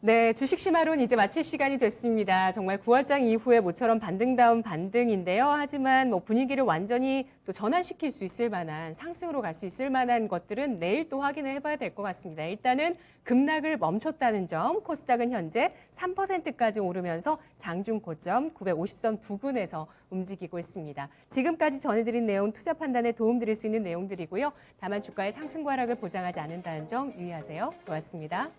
[SPEAKER 1] 네, 주식 심화론 이제 마칠 시간이 됐습니다. 정말 9월장 이후에 모처럼 반등다운 반등인데요. 하지만 뭐 분위기를 완전히 또 전환시킬 수 있을 만한 상승으로 갈 수 있을 만한 것들은 내일 또 확인을 해봐야 될 것 같습니다. 일단은 급락을 멈췄다는 점, 코스닥은 현재 3%까지 오르면서 장중 고점 950선 부근에서 움직이고 있습니다. 지금까지 전해드린 내용 투자 판단에 도움드릴 수 있는 내용들이고요. 다만 주가의 상승과 하락을 보장하지 않는다는 점 유의하세요. 고맙습니다.